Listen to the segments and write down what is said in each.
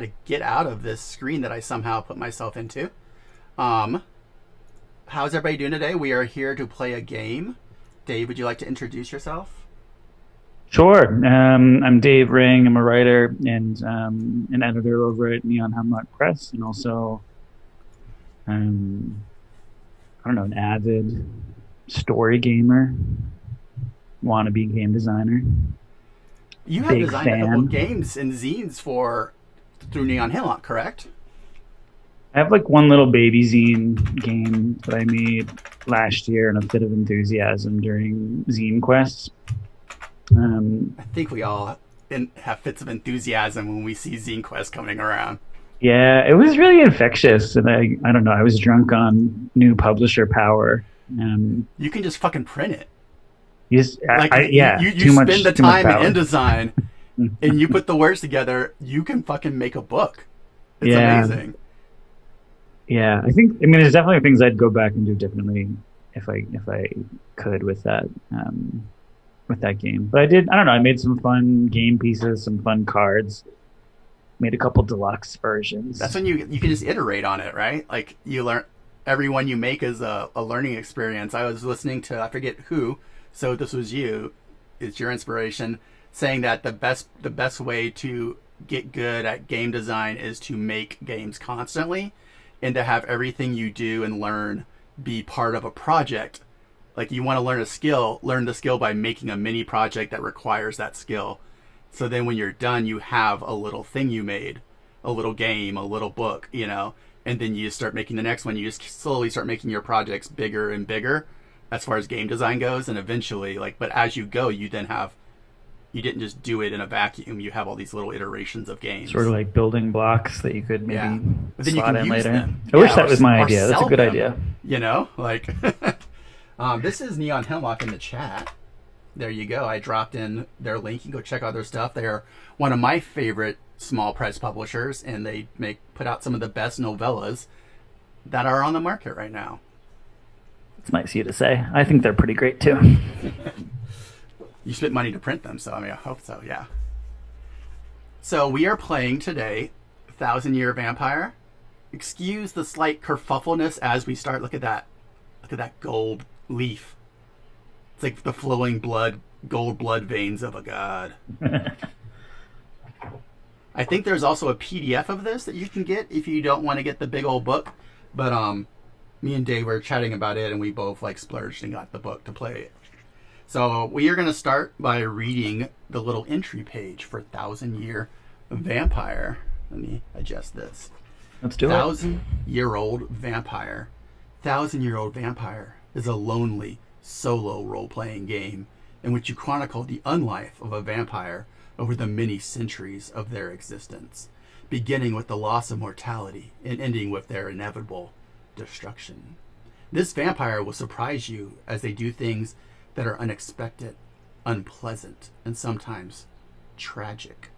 to get out of this screen that I somehow put myself into. Um, how's everybody doing today? We are here to play a game. Dave, would you like to introduce yourself? Sure. I'm Dave Ring. I'm a writer and an editor over at Neon Hemlock Press, and also, um, I don't know, an avid story gamer, wannabe game designer, You have big designed a couple fan. games and zines for through Neon Hemlock, correct? I have like one little baby zine game that I made last year in a fit of enthusiasm during Zine Quest. Um, I think we all have fits of enthusiasm when we see Zine Quest coming around. yeah, it was really infectious, and I don't know, I was drunk on new publisher power. Um, You can just fucking print it. Like Yeah, you spend the too much time in power. InDesign and you put the words together. You can fucking make a book. It's Yeah, amazing. yeah. I mean, there's definitely things I'd go back and do differently if I could with that game. But I did. I don't know. I made some fun game pieces, some fun cards. Made a couple deluxe That's versions. when you can just iterate on it, right? Like you learn every one you make is a learning experience. I was listening to I forget who, so this was you, it's your inspiration, saying that the best way to get good at game design is to make games constantly and to have everything you do and learn be part of a project. Like you want to learn a skill, learn the skill by making a mini project that requires that skill. So then when you're done, you have a little thing you made, a little game, a little book, and then you start making the next one. You just slowly start making your projects bigger and bigger as far as game design goes. And eventually, but as you go, you didn't just do it in a vacuum. You have all these little iterations of Sort games. of like building blocks that you could Yeah. maybe But then you slot can in use later. them. I wish Yeah. that was my Or idea. That's a sell good them, idea. like, this is Neon Hemlock in the chat. There you go. I dropped in their link. You can go check out their stuff. They are one of my favorite small press publishers, and they put out some of the best novellas that are on the market right now. It's nice of you to say. I think they're pretty great too. You spent money to print them, so I mean, I hope so. Yeah. So we are playing today, Thousand Year Vampire. Excuse the slight kerfuffleness as we start. Look at that. Look at that gold leaf. It's like the flowing blood, gold blood veins of a god. I think there's also a PDF of this that you can get if you don't want to get the big old book. But me and Dave were chatting about it, and we both splurged and got the book to play it. So we are going to start by reading the little entry page for Thousand Year Vampire. Let me adjust this. Let's do it. 1,000-year-old vampire. 1,000-year-old vampire is a lonely solo role-playing game in which you chronicle the unlife of a vampire over the many centuries of their existence, beginning with the loss of mortality and ending with their inevitable destruction. This vampire will surprise you as they do things that are unexpected, unpleasant, and sometimes tragic.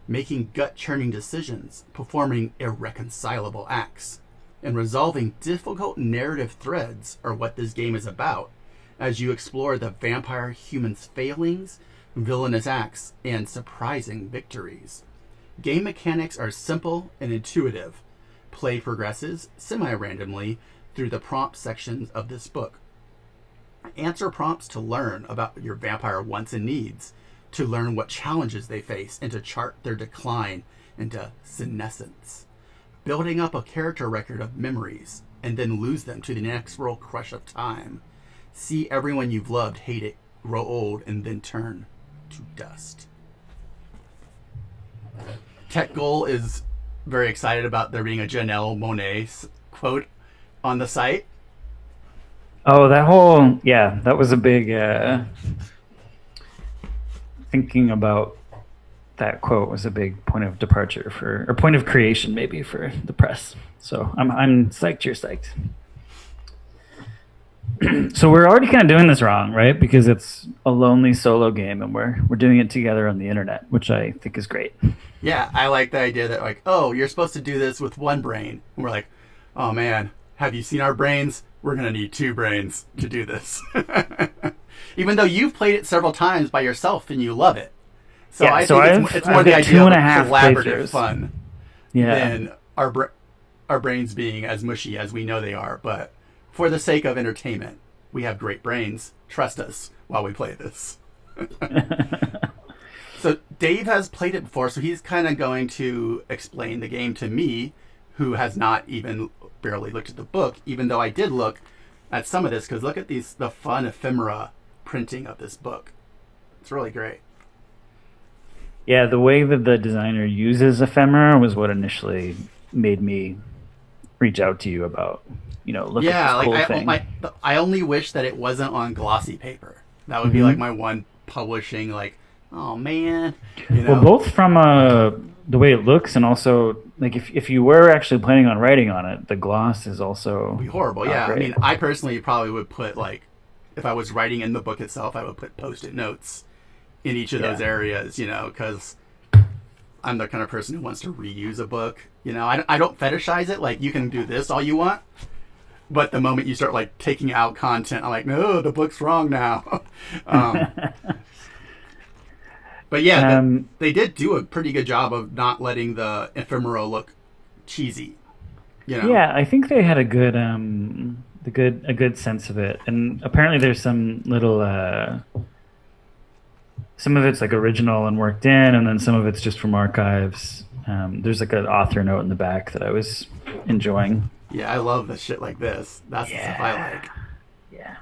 Making gut-churning decisions, performing irreconcilable acts, and resolving difficult narrative threads are what this game is about as you explore the vampire human's failings, villainous acts, and surprising victories. Game mechanics are simple and intuitive. Play progresses semi-randomly through the prompt sections of this book. Answer prompts to learn about your vampire wants and needs, to learn what challenges they face, and to chart their decline into senescence. Building up a character record of memories, and then lose them to the inexorable crush of time. See everyone you've loved hate it, grow old, and then turn to dust. Tech Goal is very excited about there being a Janelle Monáe quote on the site. Oh, that was a big thinking about that quote was a big point of departure or point of creation maybe for the press. So I'm psyched you're psyched. So we're already kind of doing this wrong, right? Because it's a lonely solo game and we're doing it together on the internet, which I think is great. Yeah, I like the idea that oh, you're supposed to do this with one brain. And we're like, oh man, have you seen our brains? We're going to need two brains to do this. Even though you've played it several times by yourself and you love it. So Yeah, I so think it's more I've the got idea two of and a half collaborative playthroughs. fun. Yeah. than our brains being as mushy as we know they are. But for the sake of entertainment, we have great brains. Trust us while we play this. So Dave has played it before, so he's kind of going to explain the game to me, who has not even barely looked at the book, even though I did look at some of this, because look at the fun ephemera printing of this book. It's really great. Yeah, the way that the designer uses ephemera was what initially made me reach out to you about, look Yeah, at this like cool thing. I only wish that it wasn't on glossy paper. That would be like Mhm. my one publishing, like, oh man, Well, both from the way it looks and also like if you were actually planning on writing on it, the gloss is also be horrible. not Yeah, I great. mean, I personally probably would put like, if I was writing in the book itself, I would put post-it notes in each of those Yeah. areas, because I'm the kind of person who wants to reuse a book. I don't fetishize it. Like, you can do this all you want, but the moment you start like taking out content, I'm like, no, the book's wrong now. um, but yeah, um, they did do a pretty good job of not letting the ephemera look cheesy. yeah, I think they had a good sense of it, and apparently there's some little some of it's like original and worked in, and then some of it's just from archives. There's like an author note in the back that I was enjoying. Yeah, I love the shit like this. That's the stuff I Yeah, like. yeah.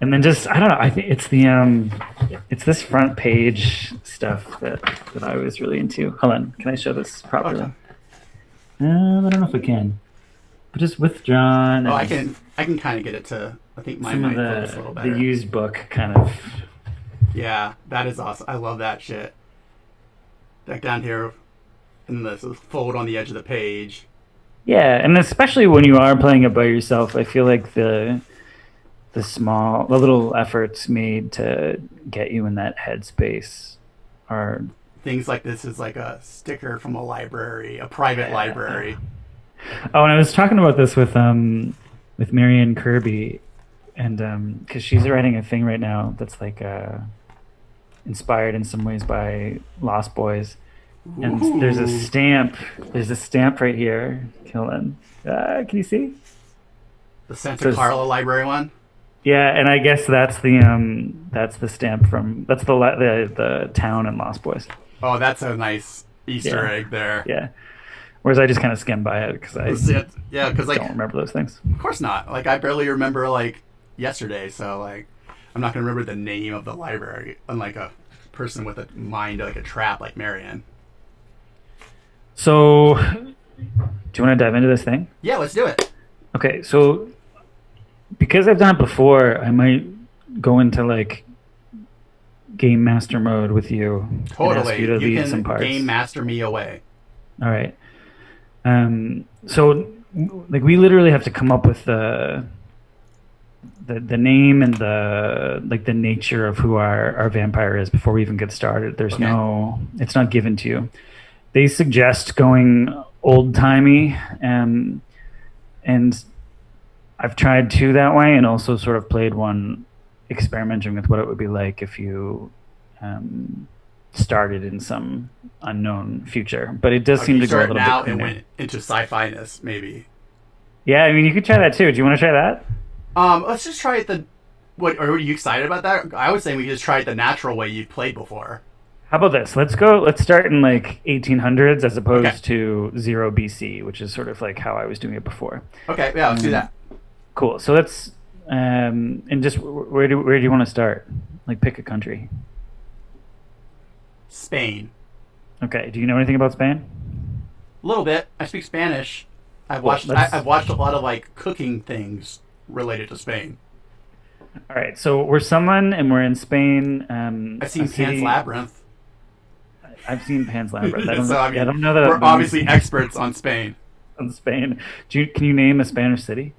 And then just I don't know. I think it's this front page stuff that I was really into. Hold on, can I show this properly? Okay. I don't know if I can, but just withdrawn. Oh, And I can kind of get it to. I think mine some of might focus a little the better. used book kind of. Yeah, that is awesome. I love that shit. Like down here, in the fold on the edge of the page. Yeah, and especially when you are playing it by yourself, I feel like the little efforts made to get you in that headspace are. Things like this is like a sticker from a library, a private library. Oh, and I was talking about this with Marianne Kirby, and because she's writing a thing right now that's like inspired in some ways by Lost Boys, and there's a Ooh. stamp. There's a stamp right here. Can you see? The Santa Says- Carla library one. Yeah, and I guess that's the stamp from the town in Lost Boys. Oh, that's a nice Easter Yeah. egg there. Yeah. Whereas I just kind of skimmed by it because I Yeah, because like, don't remember those things. of course not. Like, I barely remember like yesterday, so like, I'm not gonna remember the name of the library, unlike a person with a mind like a trap like Marianne. So, do you want to dive into this thing? Yeah, let's do it. Okay, so because I've done it before, I might go into like game master mode with you. And ask Totally. you to You lead some can parts. game master me away. All right. So like we literally have to come up with the name and the nature of who our vampire is before we even get started. There's Okay. it's not given to you. They suggest going old timey, and I've tried two that way, and also sort of played one experimenting with what it would be like if you started in some unknown future. But it does seem You to go a start little now bit and cleaner. went into sci-fi-ness, maybe. Yeah, I mean, you could try that too. Do you want to try that? Let's just try it what are you excited about that? I was saying we could just try it the natural way you've played before. How about this? Let's start in like 1800s as opposed Okay. to 0 BC, which is sort of like how I was doing it before. Okay, yeah, let's do that. Cool. So let's and just where do you want to start? Like pick a country. Spain. Okay. Do you know anything about Spain? A little bit. I speak Spanish. I've Cool, watched let's- I've watched a lot of like cooking things related to Spain. All right. So we're someone and we're in Spain. I've seen a city- Pan's Labyrinth. I've seen Pan's Labyrinth. I So, I mean, don't know that we're obviously experts on Spain. on Spain. Can you name a Spanish city?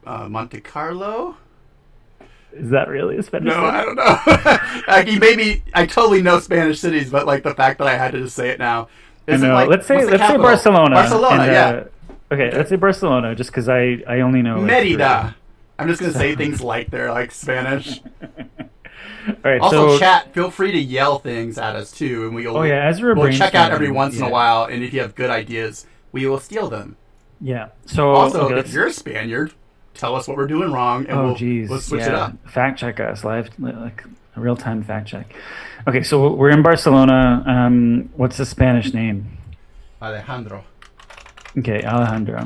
Monte Carlo? Is that really a Spanish No, city? I don't know. Like, maybe I totally know Spanish cities, but like the fact that I had to just say it now. I Is it know. like, let's say what's the capital? Barcelona. Barcelona, and, yeah. Okay, let's say Barcelona, just because I only know like, Merida. I'm just gonna say things like they're like Spanish. All right. Also, So, chat, feel free to yell things at us too, and oh yeah, as we're we'll check out every brainstorming, once in a yeah, while. And if you have good ideas, we will steal them. yeah. So, Also, okay, if you're a Spaniard, tell us what we're doing wrong, and oh, we'll geez, switch it yeah. up. Fact check us live, like a real time fact check. Okay, so we're in Barcelona. What's the Spanish name? Alejandro Okay, Alejandro.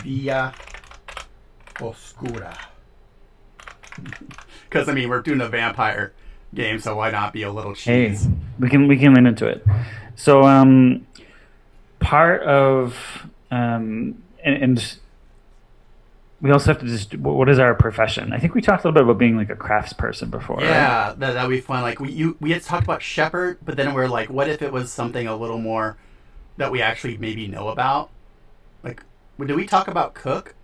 Villa Oscura. Because I mean, we're doing a vampire game, so why not be a little Hey, cheese? we can lean into it. So, part of and we also have to just what is our profession? I think we talked a little bit about being like a crafts person before, right? Yeah, that'd be fun. Like we had talked about shepherd, but then we're like, what if it was something a little more that we actually maybe know about? Like, did we talk about cook?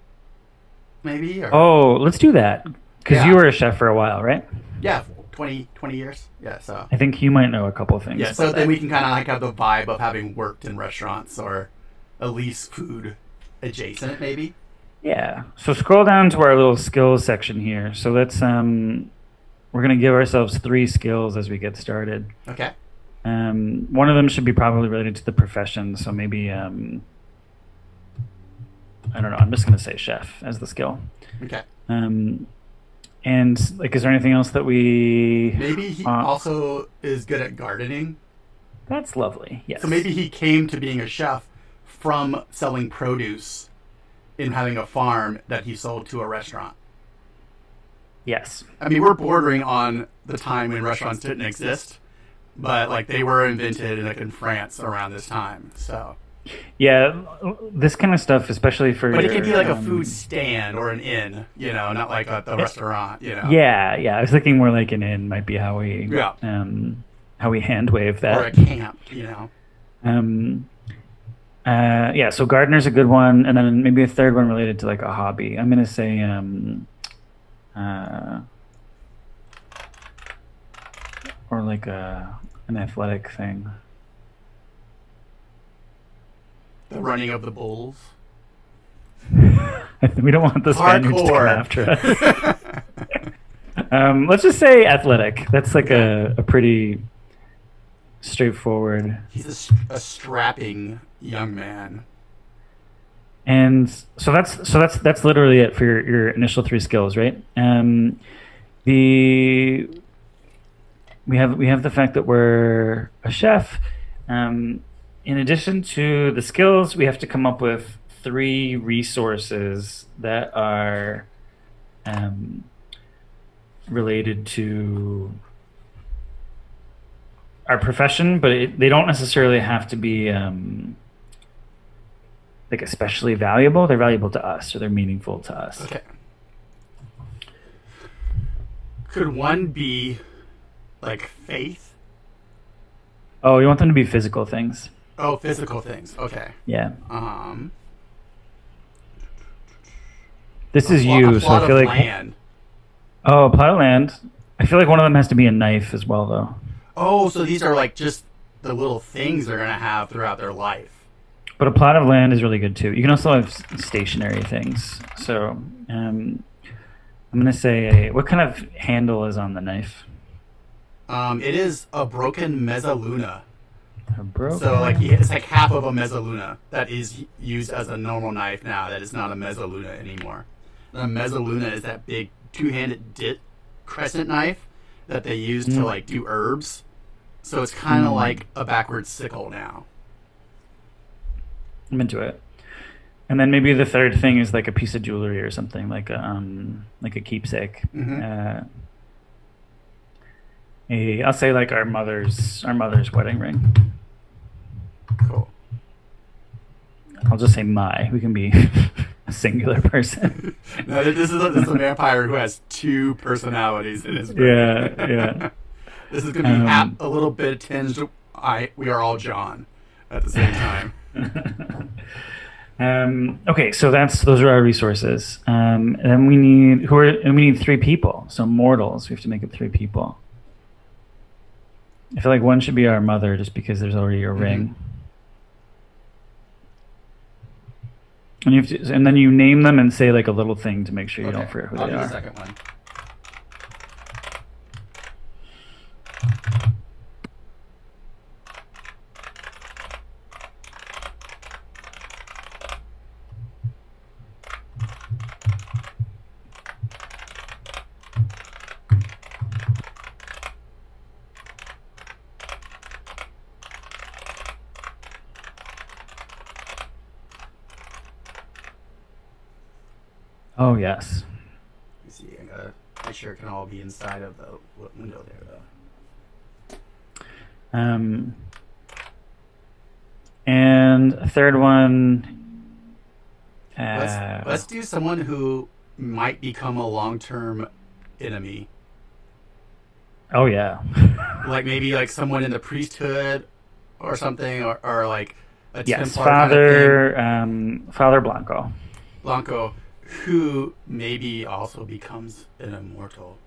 Maybe or Oh, let's do that because you yeah, were a chef for a while, right? yeah, 20 years. Yeah, so I think you might know a couple of things yeah, so about then that. we can kind of like have the vibe of having worked in restaurants or at least food adjacent, maybe. Yeah. So scroll down to our little skills section here. So let's we're gonna give ourselves three skills as we get started. Okay. One of them should be probably related to the profession. So maybe I don't know. I'm just gonna say chef as the skill. Okay. Um, and like, is there anything else that we? Maybe he Uh, also is good at gardening. that's lovely. So Yes. maybe he came to being a chef from selling produce in having a farm that he sold to a restaurant. Yes. I mean, we're bordering on the time when restaurants didn't exist, but like they were invented like in France around this time. So, Yeah. This kind of stuff, especially for but it can be your like a food stand or an inn, not like at the restaurant. yeah, yeah. I was thinking more like an inn might be Yeah, how we hand wave or that. a camp. Um, yeah. So gardener's a good one, and then maybe a third one related to like a hobby. I'm gonna say uh, or like an athletic thing. The running of the bulls. We don't want the Spaniards to come Hardcore. after us. Let's just say athletic. That's like Okay. a pretty straightforward. He's a strapping young man. And so that's literally it for your initial three skills, right? The we have the fact that we're a chef. In addition to the skills, we have to come up with three resources that are um, related to our profession, but they don't necessarily have to be like especially valuable. They're valuable to us, or they're meaningful to us. Okay. Could one be like faith? Oh, you want them to be physical things? Oh, physical things. Okay. Yeah. Um, This a, is pl- a you, so plot I of feel like land. oh, plot of land. I feel like one of them has to be a knife as well, though. Oh, so these are like just the little things they're gonna have throughout their life. But a plot of land is really good too. You can also have stationary things. So I'm gonna say, what kind of handle is on the knife? It is a broken mezzaluna. A broken. So like it's like half of a mezzaluna that is used as a normal knife now. That is not a mezzaluna anymore. The mezzaluna is that big two-handed crescent knife that they use to like do herbs. So it's kind of like a backwards sickle now. I'm into it. And then maybe the third thing is like a piece of jewelry or something like a keepsake. Hmm. I'll say like our mother's wedding ring. Cool. I'll just say my. We can be a singular person. No, this is a vampire who has two personalities in his brain. Yeah, yeah. This is gonna be a little bit tinged. We are all John at the same time. Okay, so those are our resources. And then we need three people. So mortals, we have to make it three people. I feel like one should be our mother, just because there's already a ring. And then you name them and say like a little thing to make sure you don't forget who I'll they do the are. second one. Oh yes. You see, I gotta make sure it can all be inside of the window there, though. Um, and a third one. Let's do someone who might become a long-term enemy, Oh yeah. like maybe like someone in the priesthood or something, or like a Yes, Templar kind of thing. Father Blanco. Blanco, who maybe also becomes an immortal,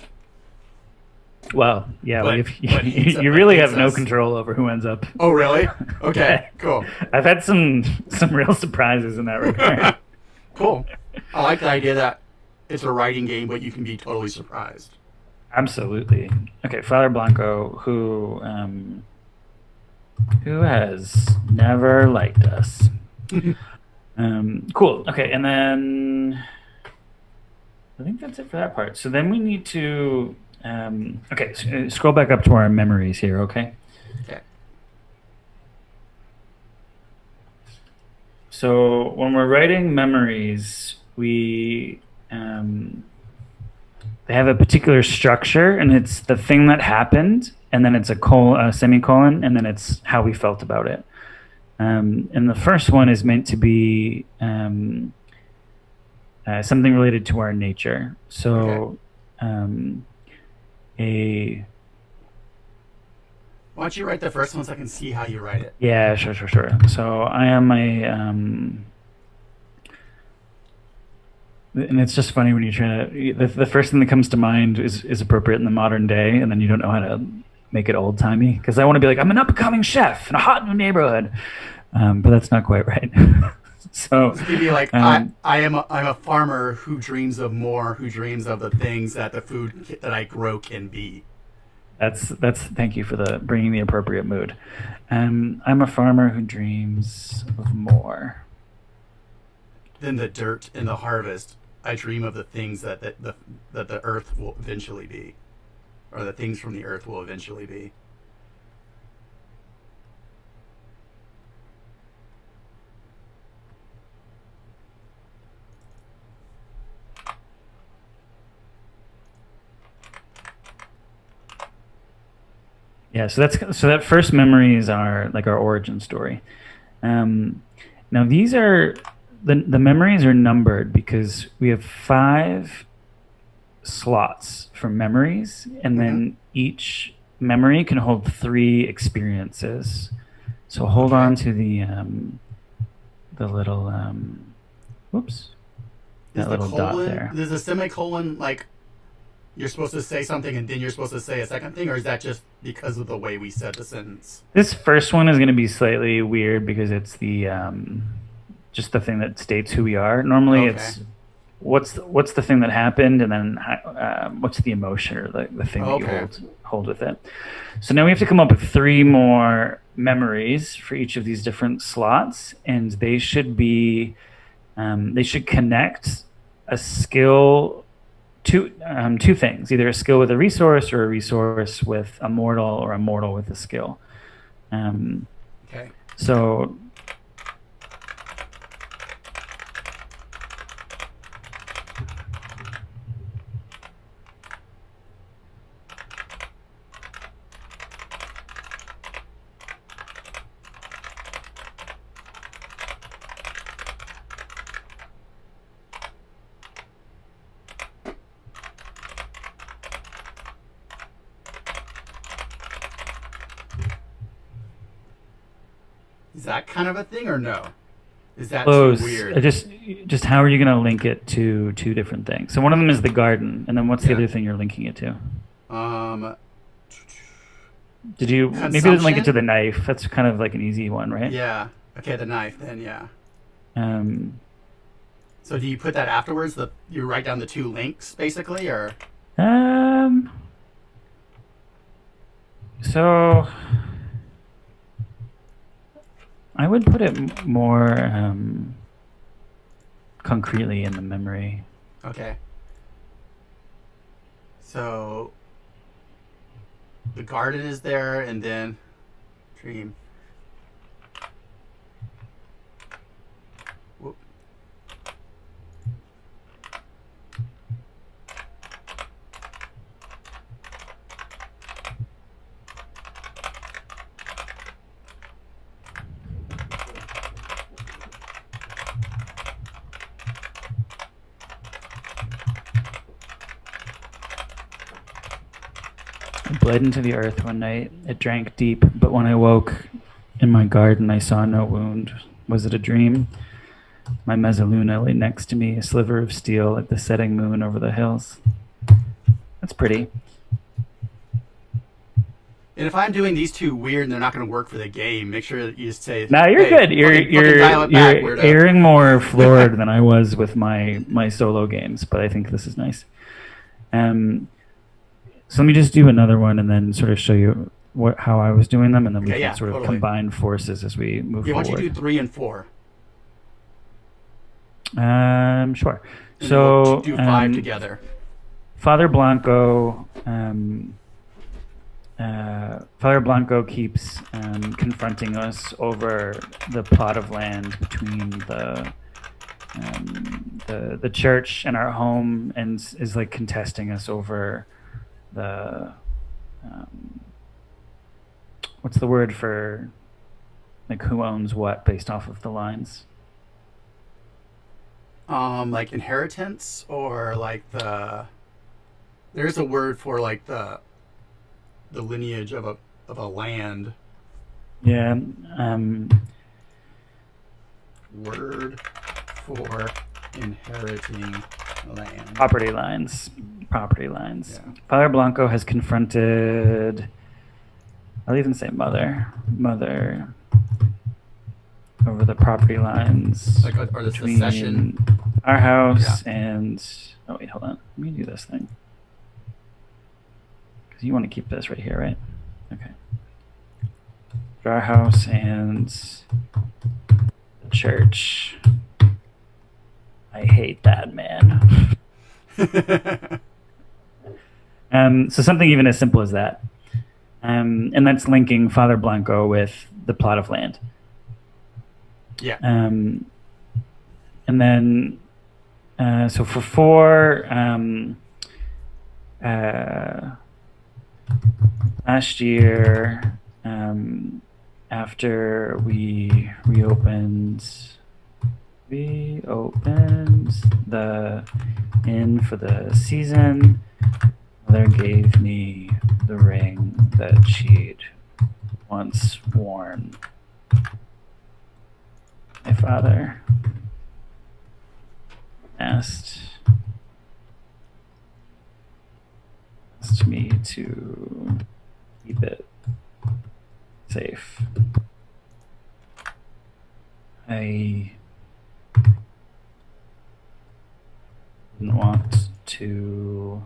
Well, yeah, but you but really hates have no us. control over who ends up. Oh, really? Okay, Yeah. cool. I've had some real surprises in that regard. Cool. I like the idea that it's a writing game, but you can be totally surprised. Absolutely. Okay, Father Blanco, who has never liked us. Cool. Okay, and then I think that's it for that part. So then we need to. Okay, scroll back up to our memories here. Okay. Okay. So when we're writing memories, we they have a particular structure, and it's the thing that happened, and then it's a semicolon, and then it's how we felt about it. And the first one is meant to be something related to our nature. Okay. So um, a Why don't you write the first one so I can see how you write it? yeah, sure. So I am a and it's just funny when you try to the first thing that comes to mind is appropriate in the modern day, and then you don't know how to make it old timey because I want to be like I'm an upcoming chef in a hot new neighborhood, but that's not quite right. So So maybe like um, I'm a farmer who dreams of more, who dreams of the things that the food that I grow can be. that's thank you for the bringing the appropriate mood. I'm a farmer who dreams of more. Then the dirt and the harvest. I dream of the things that the earth will eventually be, or the things from the earth will eventually be. Yeah, so that first memory is our like our origin story. Um, Now these are the memories are numbered because we have five slots for memories, and Mm-hmm. then each memory can hold three experiences. So hold Okay. on to the little whoops, Is that the little dot colon, there. is the semicolon like you're supposed to say something and then you're supposed to say a second thing, or is that just because of the way we said the sentence? This first one is going to be slightly weird because it's the just the thing that states who we are. Normally, Okay. it's what's the thing that happened, and then what's the emotion or the thing that you Okay. hold with it. So now we have to come up with three more memories for each of these different slots, and they should connect a skill to two things, either a skill with a resource or a resource with a mortal or a mortal with a skill. Um, Okay. so Is that kind of a thing or no? Is that too close. weird? Just how are you going to link it to two different things? So one of them is the garden, and then what's the Yeah. other thing you're linking it to? Um, Did you maybe link it to consumption? the knife? That's kind of like an easy one, right? Yeah. Okay, the knife then, yeah. Um, So do you put that afterwards? You write down the two links basically, or um, so I would put it more concretely in the memory. okay. So the garden is there, and then dream. Whoop. bled into the earth one night. It drank deep, but when I woke in my garden, I saw no wound. Was it a dream? My mezzaluna lay next to me, a sliver of steel like the setting moon over the hills. That's pretty. And if I'm doing these two weird and they're not going to work for the game, make sure that you just say, No, you're hey, good. You're dial it back, you're weirdo. airing more floored than I was with my solo games, but I think this is nice. So let me just do another one and then sort of show you how I was doing them, and then we can sort of combine forces as we move forward. Why don't you do 3 and 4? Sure. And so we'll do 5 together. Father Blanco keeps confronting us over the plot of land between the church and our home, and is like contesting us over the what's the word for like who owns what based off of the lines? Like inheritance, or like there's a word for like the lineage of a land. Yeah. Word for inheriting land. Property lines. Yeah. Father Blanco has confronted, I'll even say mother over the property lines Like, or the between succession. our house and, oh wait, hold on. Let me do this thing. Because you want to keep this right here, right? Okay. Our house and the church. I hate that, man. So something even as simple as that. And that's linking Father Blanco with the plot of land. Yeah. And then, so for 4, last year, after we reopened the inn for the season, Mother gave me the ring that she'd once worn. My father asked me to keep it safe. I didn't want to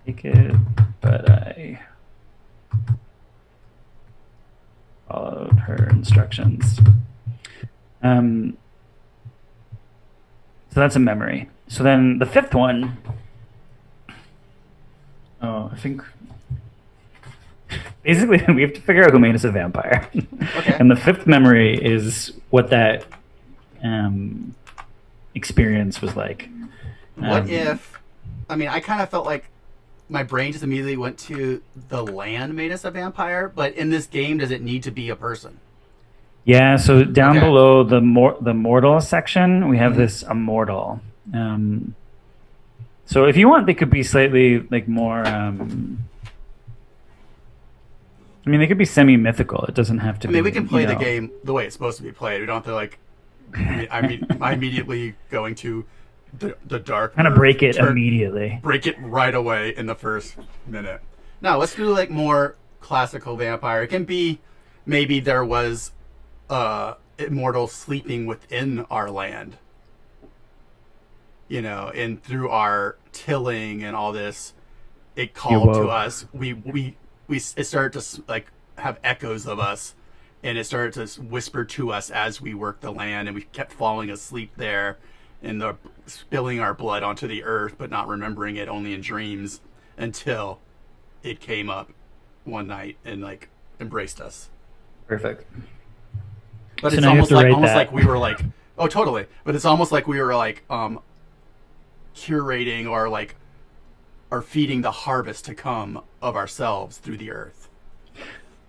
take it, but I followed her instructions. So that's a memory. So then the 5th one, I think basically we have to figure out who made us a vampire. Okay. And the 5th memory is what that experience was like. What if, I kind of felt like my brain just immediately went to the land made us a vampire, but in this game, does it need to be a person? Yeah, so down below the mortal section, we have this immortal. So if you want, they could be slightly like more. They could be semi-mythical. It doesn't have to be. We can play the game the way it's supposed to be played. We don't have to like. I immediately going to the dark. Kind of break it immediately. Break it right away in the first minute. Now let's do like more classical vampire. It can be maybe there was immortal sleeping within our land. And through our tilling and all this, it called to us. It started to like have echoes of us, and it started to whisper to us as we worked the land, and we kept falling asleep there, and spilling our blood onto the earth, but not remembering it, only in dreams, until it came up one night and like embraced us. Perfect. But so it's almost like we were like, oh, totally. But it's almost like we were like curating or like are feeding the harvest to come of ourselves through the earth.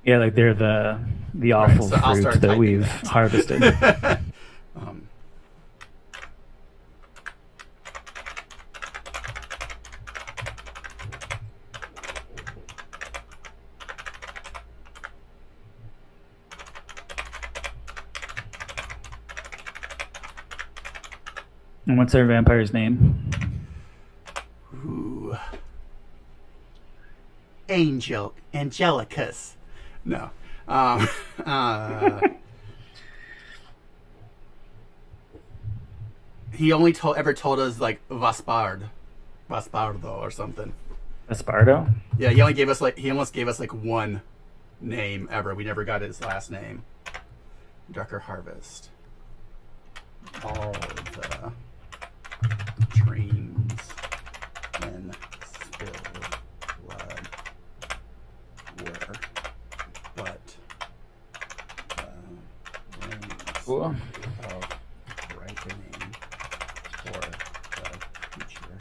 Yeah, like they're the awful fruit that we've harvested. And what's our vampire's name? Ooh. Angelicus. No. He only ever told us like Vaspardo or something. Espardo? Yeah, he almost gave us like one name ever. We never got his last name. Darker Harvest. All the dreams and spilled blood were but rings Cool. of ripening for the future.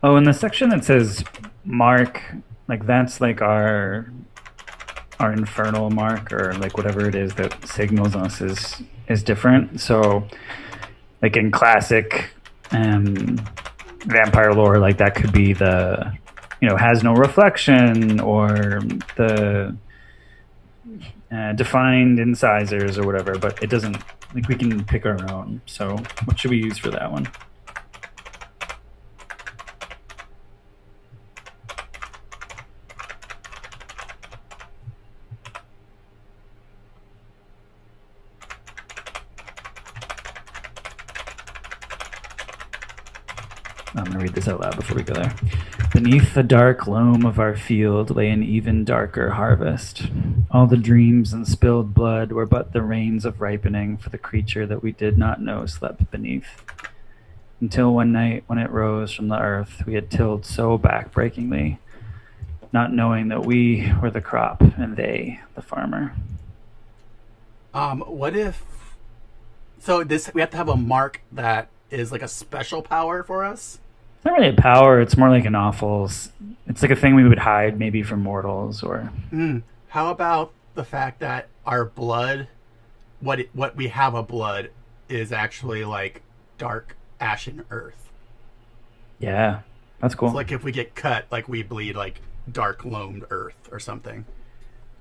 Oh, in the section that says mark, like that's like our infernal mark, or like whatever it is that signals us is different. So like in classic vampire lore, like that could be the, has no reflection, or the defined incisors or whatever, but it doesn't, like we can pick our own. So what should we use for that one? I'm going to read this out loud before we go there. Beneath the dark loam of our field lay an even darker harvest. All the dreams and spilled blood were but the rains of ripening for the creature that we did not know slept beneath. Until one night when it rose from the earth, we had tilled so backbreakingly, not knowing that we were the crop and they the farmer. What if... So we have to have a mark that is like a special power for us? It's not really a power, it's more like an awful... It's like a thing we would hide maybe from mortals, or... How about the fact that our blood, what we have a blood, is actually like dark ashen earth? Yeah, that's cool. It's like if we get cut, like we bleed like dark loamed earth or something.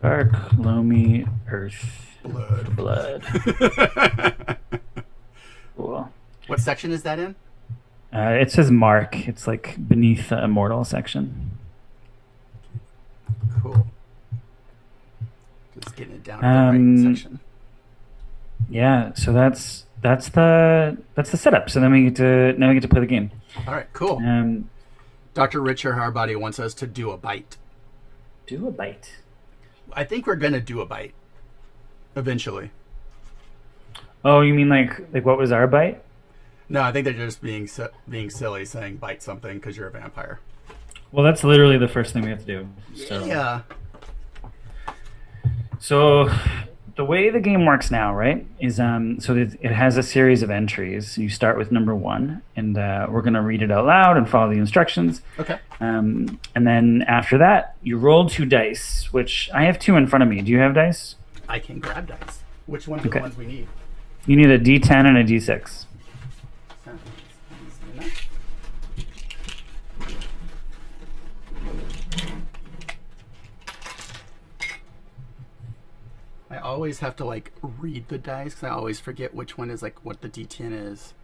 Dark, loamy earth. Blood. Cool. What section is that in? It says mark. It's like beneath the immortal section. Cool. Just getting it down to the right section. Yeah, so that's the setup. So then we get to play the game. All right, cool. Dr. Richard Harbody wants us to do a bite. Do a bite. I think we're gonna do a bite eventually. Oh, you mean like what was our bite? No, I think they're just being silly, saying bite something because you're a vampire. Well, that's literally the first thing we have to do. So. Yeah. So the way the game works now, right, is so it has a series of entries. You start with number 1, and we're going to read it out loud and follow the instructions. Okay. And then after that, you roll 2 dice, which I have 2 in front of me. Do you have dice? I can grab dice. Which ones are the ones we need? You need a D10 and a D6. I always have to like read the dice because I always forget which one is like what the D10 is,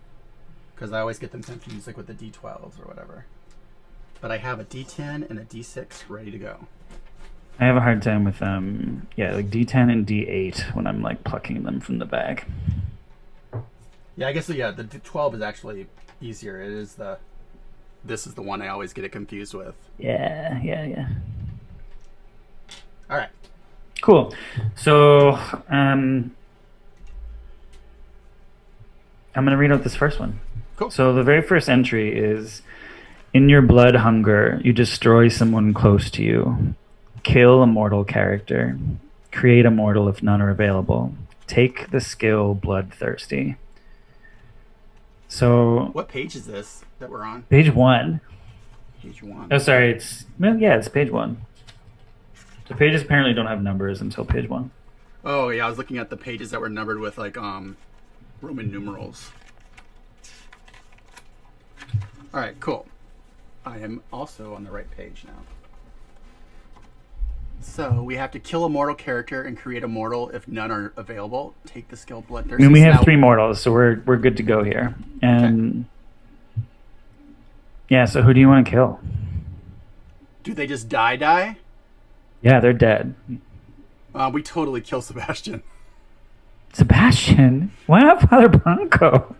because I always get them confused like with the D12s or whatever. But I have a D10 and a D6 ready to go. I have a hard time with like D10 and D8 when I'm like plucking them from the bag. Yeah, I guess the D12 is actually easier. This is the one I always get it confused with. Yeah. All right. Cool. So I'm going to read out this first one. Cool. So the very first entry is, in your blood hunger, you destroy someone close to you. Kill a mortal character. Create a mortal if none are available. Take the skill Bloodthirsty. So... What page is this that we're on? Page 1. Page 1. Oh, sorry. It's page 1. The pages apparently don't have numbers until page 1. Oh, yeah. I was looking at the pages that were numbered with like Roman numerals. All right, cool. I am also on the right page now. So we have to kill a mortal character and create a mortal if none are available. Take the skill I Bloodthirsty. mean, we have Now- 3 mortals, so we're good to go here. And yeah, so who do you want to kill? Do they just die? Yeah, they're dead. We totally kill Sebastian. Sebastian? Why not Father Bronco?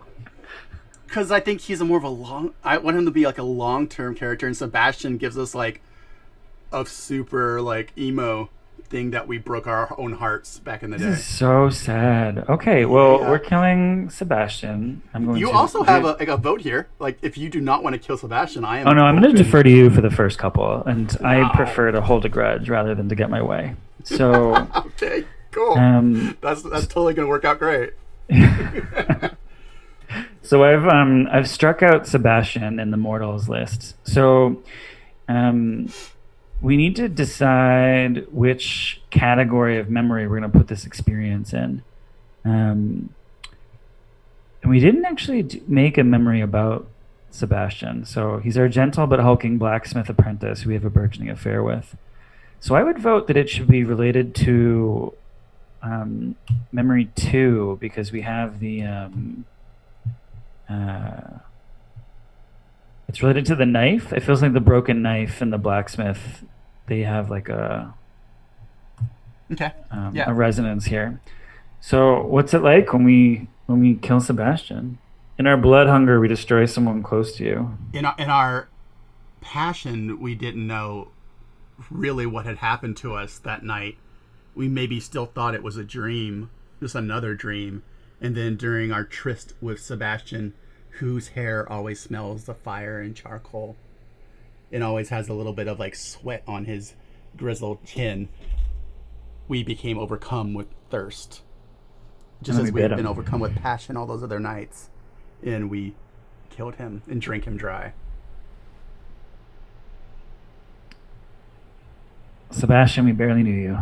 Because I think he's I want him to be like a long-term character, and Sebastian gives us like a super like emo thing that we broke our own hearts back in the day. This is so sad. Okay, well, Yeah. we're killing Sebastian. I'm going You to also have a vote here. Like, if you do not want to kill Sebastian, I am. Oh no, I'm going to open. defer to you for the first couple, and I Wow. prefer to hold a grudge rather than to get my way. So, Okay, cool. That's totally gonna work out great. so I've struck out Sebastian in the mortals list. So, we need to decide which category of memory we're going to put this experience in. And we didn't actually make a memory about Sebastian. So he's our gentle but hulking blacksmith apprentice who we have a burgeoning affair with. So I would vote that it should be related to memory 2 because we have the it's related to the knife. It feels like the broken knife and the blacksmith, they have like a Okay. a resonance here. So what's it like when we kill Sebastian? In our blood hunger, we destroy someone close to you. In our passion, we didn't know really what had happened to us that night. We maybe still thought it was a dream, just another dream. And then during our tryst with Sebastian, whose hair always smells the fire and charcoal, and always has a little bit of like sweat on his grizzled chin, we became overcome with thirst. Just And as we we had bit been him. overcome with passion all those other nights. And we killed him and drank him dry. Sebastian, we barely knew you.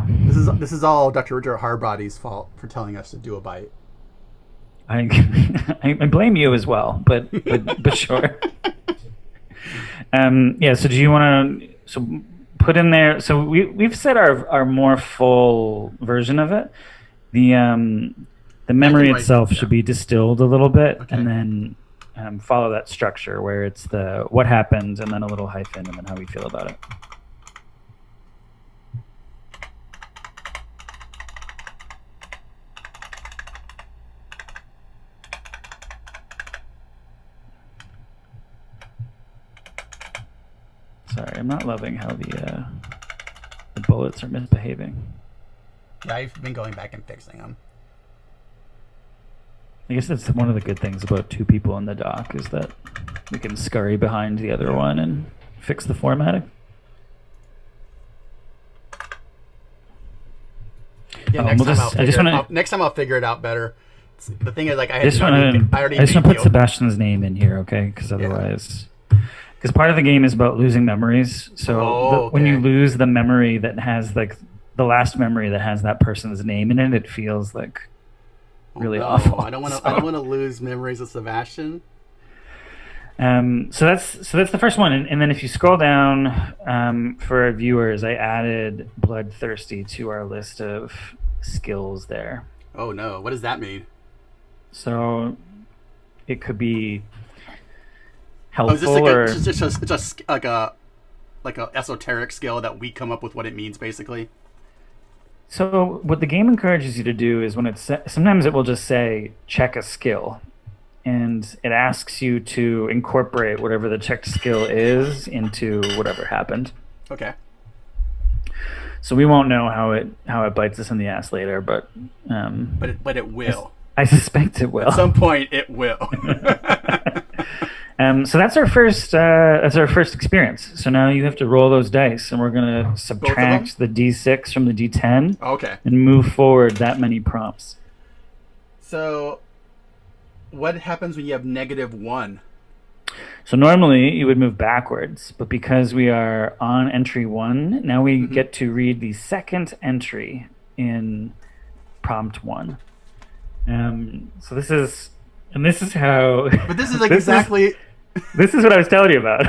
This is all Dr. Richard Harbody's fault for telling us to do a bite. I blame you as well, but sure. Yeah. So do you want to put in there? So we've said our more full version of it. The memory itself should be distilled a little bit, Okay. and then follow that structure where it's the what happened, and then a little hyphen, and then how we feel about it. Sorry, I'm not loving how the bullets are misbehaving. Yeah, I've been going back and fixing them. I guess that's one of the good things about 2 people in the dock is that we can scurry behind the other one and fix the formatting. Yeah, next time I'll figure it out better. The thing is, like, I just want to put Sebastian's name in here, okay? Because otherwise, because part of the game is about losing memories. So when you lose the memory that has like the last memory that has that person's name in it, it feels like really awful. I don't want to lose memories of Sebastian. So that's the first one, and then if you scroll down for our viewers, I added Bloodthirsty to our list of skills there. Oh no, what does that mean? So it could be helpful, is this just like a esoteric skill that we come up with what it means, basically? So what the game encourages you to do is when sometimes it will just say check a skill, and it asks you to incorporate whatever the checked skill is into whatever happened. Okay. So we won't know how it bites us in the ass later, but it will. I suspect it will. At some point, it will. So that's our first experience. So now you have to roll those dice, and we're gonna subtract the D6 from the D10. Okay. And move forward that many prompts. So, what happens when you have -1? So normally you would move backwards, but because we are on entry 1, now we get to read the second entry in prompt 1. So this is how. But this is like exactly. This is what I was telling you about.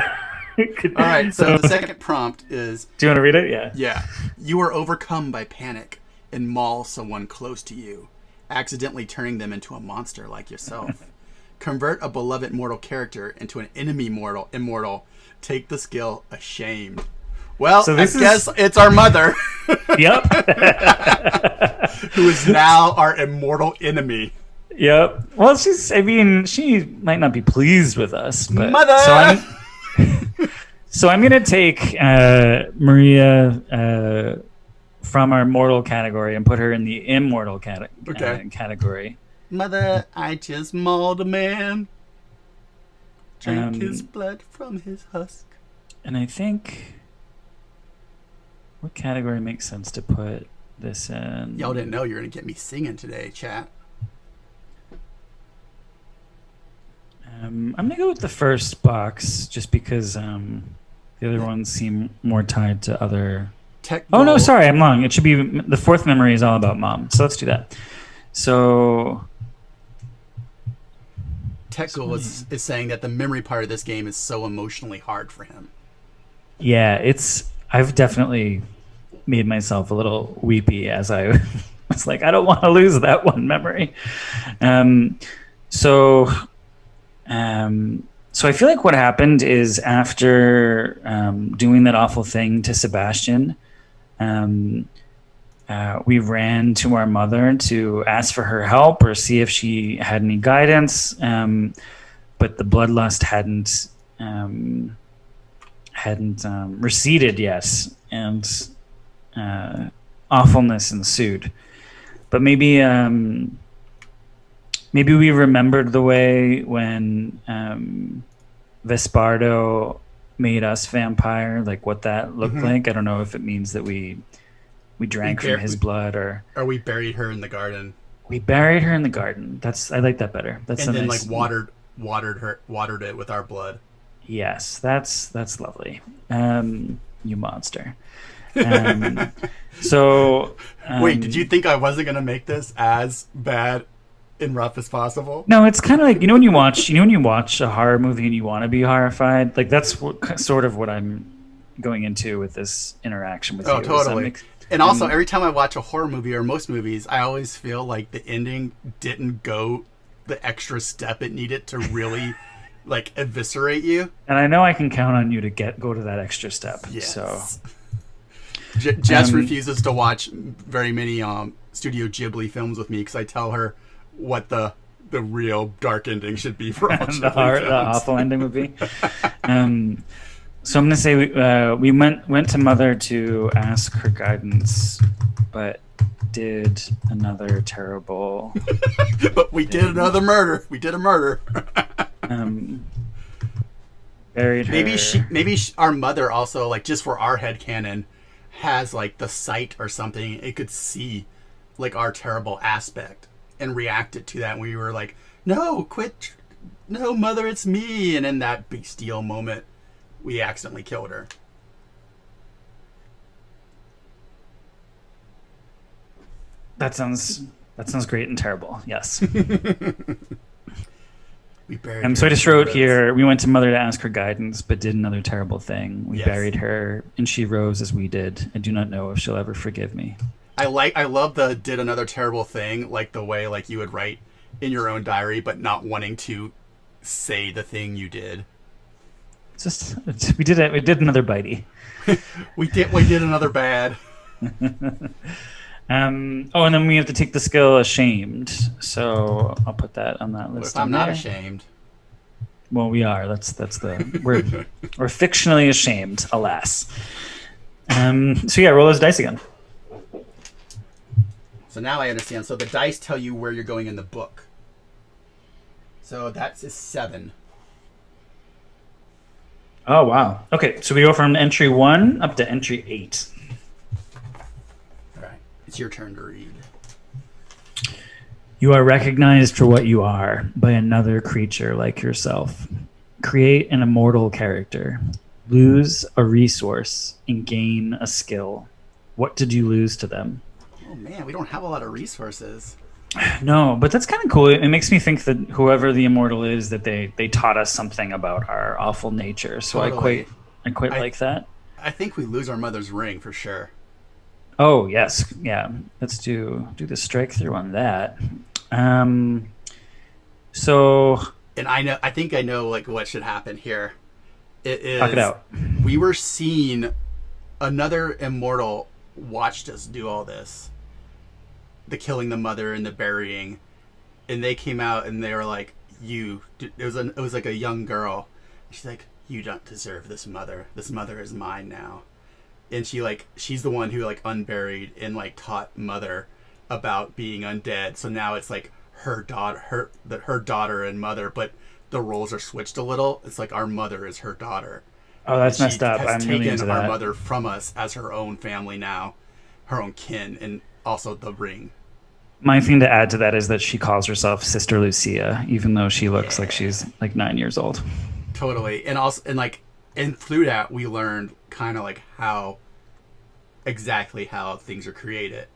All right, so the second prompt is, do you want to read it? Yeah. yeah, you are overcome by panic and maul someone close to you, accidentally turning them into a monster like yourself. Convert a beloved mortal character into an enemy immortal. Take the skill Ashamed. Well, so I guess it's our mother. Yep. Who is now our immortal enemy. Yep. Well, she might not be pleased with us, but mother. So I'm going to take Maria from our mortal category and put her in the immortal category. Mother, I just mauled a man. Drink his blood from his husk. And I think, what category makes sense to put this in? Y'all didn't know you were going to get me singing today, chat. I'm going to go with the first box just because the other ones seem more tied to other... Oh, no, sorry, I'm wrong. It should be the fourth memory is all about mom. So let's do that. So... Tekgul is saying that the memory part of this game is so emotionally hard for him. Yeah, I've definitely made myself a little weepy as I was like, I don't want to lose that one memory. So I feel like what happened is after doing that awful thing to Sebastian, we ran to our mother to ask for her help or see if she had any guidance, but the bloodlust hadn't receded yet, and awfulness ensued. But maybe we remembered the way when Vespardo made us vampire, like what that looked like. I don't know if it means that we drank from his blood, or we buried her in the garden. We buried her in the garden. I like that better. That's and then nice, watered it with our blood. Yes, that's lovely. You monster. So wait, did you think I wasn't gonna make this as bad and rough as possible? No, it's kind of like when you watch a horror movie and you want to be horrified. Like that's sort of what I'm going into with this interaction with you. Oh, totally. And also, every time I watch a horror movie or most movies, I always feel like the ending didn't go the extra step it needed to really like eviscerate you. And I know I can count on you to go to that extra step. Yes. So Jess refuses to watch very many Studio Ghibli films with me because I tell her what the real dark ending should be for all the awful ending would be. So I'm going to say we went to Mother to ask her guidance, but did another terrible... But we did another murder. We did a murder. Buried her. Maybe our mother also, like, just for our headcanon, has, like, the sight or something. It could see, like, our terrible aspect and reacted to that. And we were like, no, quit. No, Mother, it's me. And in that bestial moment, we accidentally killed her. That sounds great and terrible. Yes. We buried so I just wrote here, we went to Mother to ask her guidance, but did another terrible thing. We buried her, and she rose as we did. I do not know if she'll ever forgive me. I love the did another terrible thing, like the way like you would write in your own diary, but not wanting to say the thing you did. We did another bitey. we did another bad. And then we have to take the skill Ashamed. So I'll put that on that list. If I'm not ashamed. Well, we are. That's we're fictionally ashamed, alas. So yeah, roll those dice again. So now I understand. So the dice tell you where you're going in the book. So that's a 7. Oh wow. Okay, so we go from entry 1 up to entry 8. It's your turn to read. You are recognized for what you are by another creature like yourself. Create an immortal character. Lose a resource and gain a skill. What did you lose to them? Oh man, we don't have a lot of resources. No, but that's kind of cool. It makes me think that whoever the immortal is, that they taught us something about our awful nature. So totally. I quite I like that. I think we lose our mother's ring for sure. Oh yes, yeah. Let's do the strike through on that. Um, so And I think I know like what should happen here. It talk it is out. we were seeing another immortal watched us do all this, the killing the mother and the burying, and they came out and they were like, "You." It was like a young girl. She's like, "You don't deserve this mother. This mother is mine now." And she's the one who like unburied and like taught mother about being undead. So now it's like her daughter and mother, but the roles are switched a little. It's like our mother is her daughter, Oh, and that's she messed up. has I'm really taken into our that. mother from us as her own family now, her own kin, and also the ring. My thing to add to that is that she calls herself Sister Lucia, even though she looks like Yeah, she's like 9 years old. totally. And also, and through that, we learned kind of like how exactly how things are created.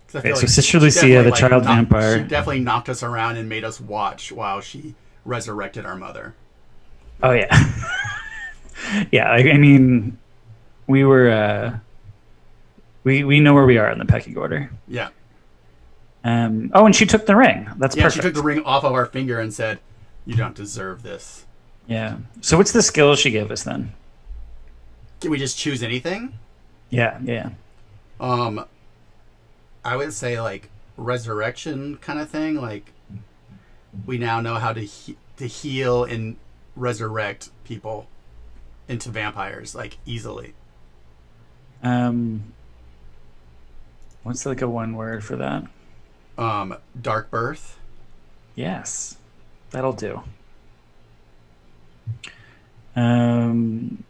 Because I Okay, feel so like Sister she Lucia, definitely the child she vampire. definitely knocked us around and made us watch while she resurrected our mother. Oh yeah, yeah. I mean, we were we know where we are in the pecking order. Yeah, Oh, and she took the ring. That's yeah. She took the perfect. ring off of our finger and said, "You don't deserve this." Yeah. So what's the skill she gave us then? Can we just choose anything? Yeah, yeah. Um, I would say like resurrection kind of thing. Like we now know how to heal and resurrect people into vampires like easily. Um, what's like a one word for that? Dark birth. Yes, that'll do. Um,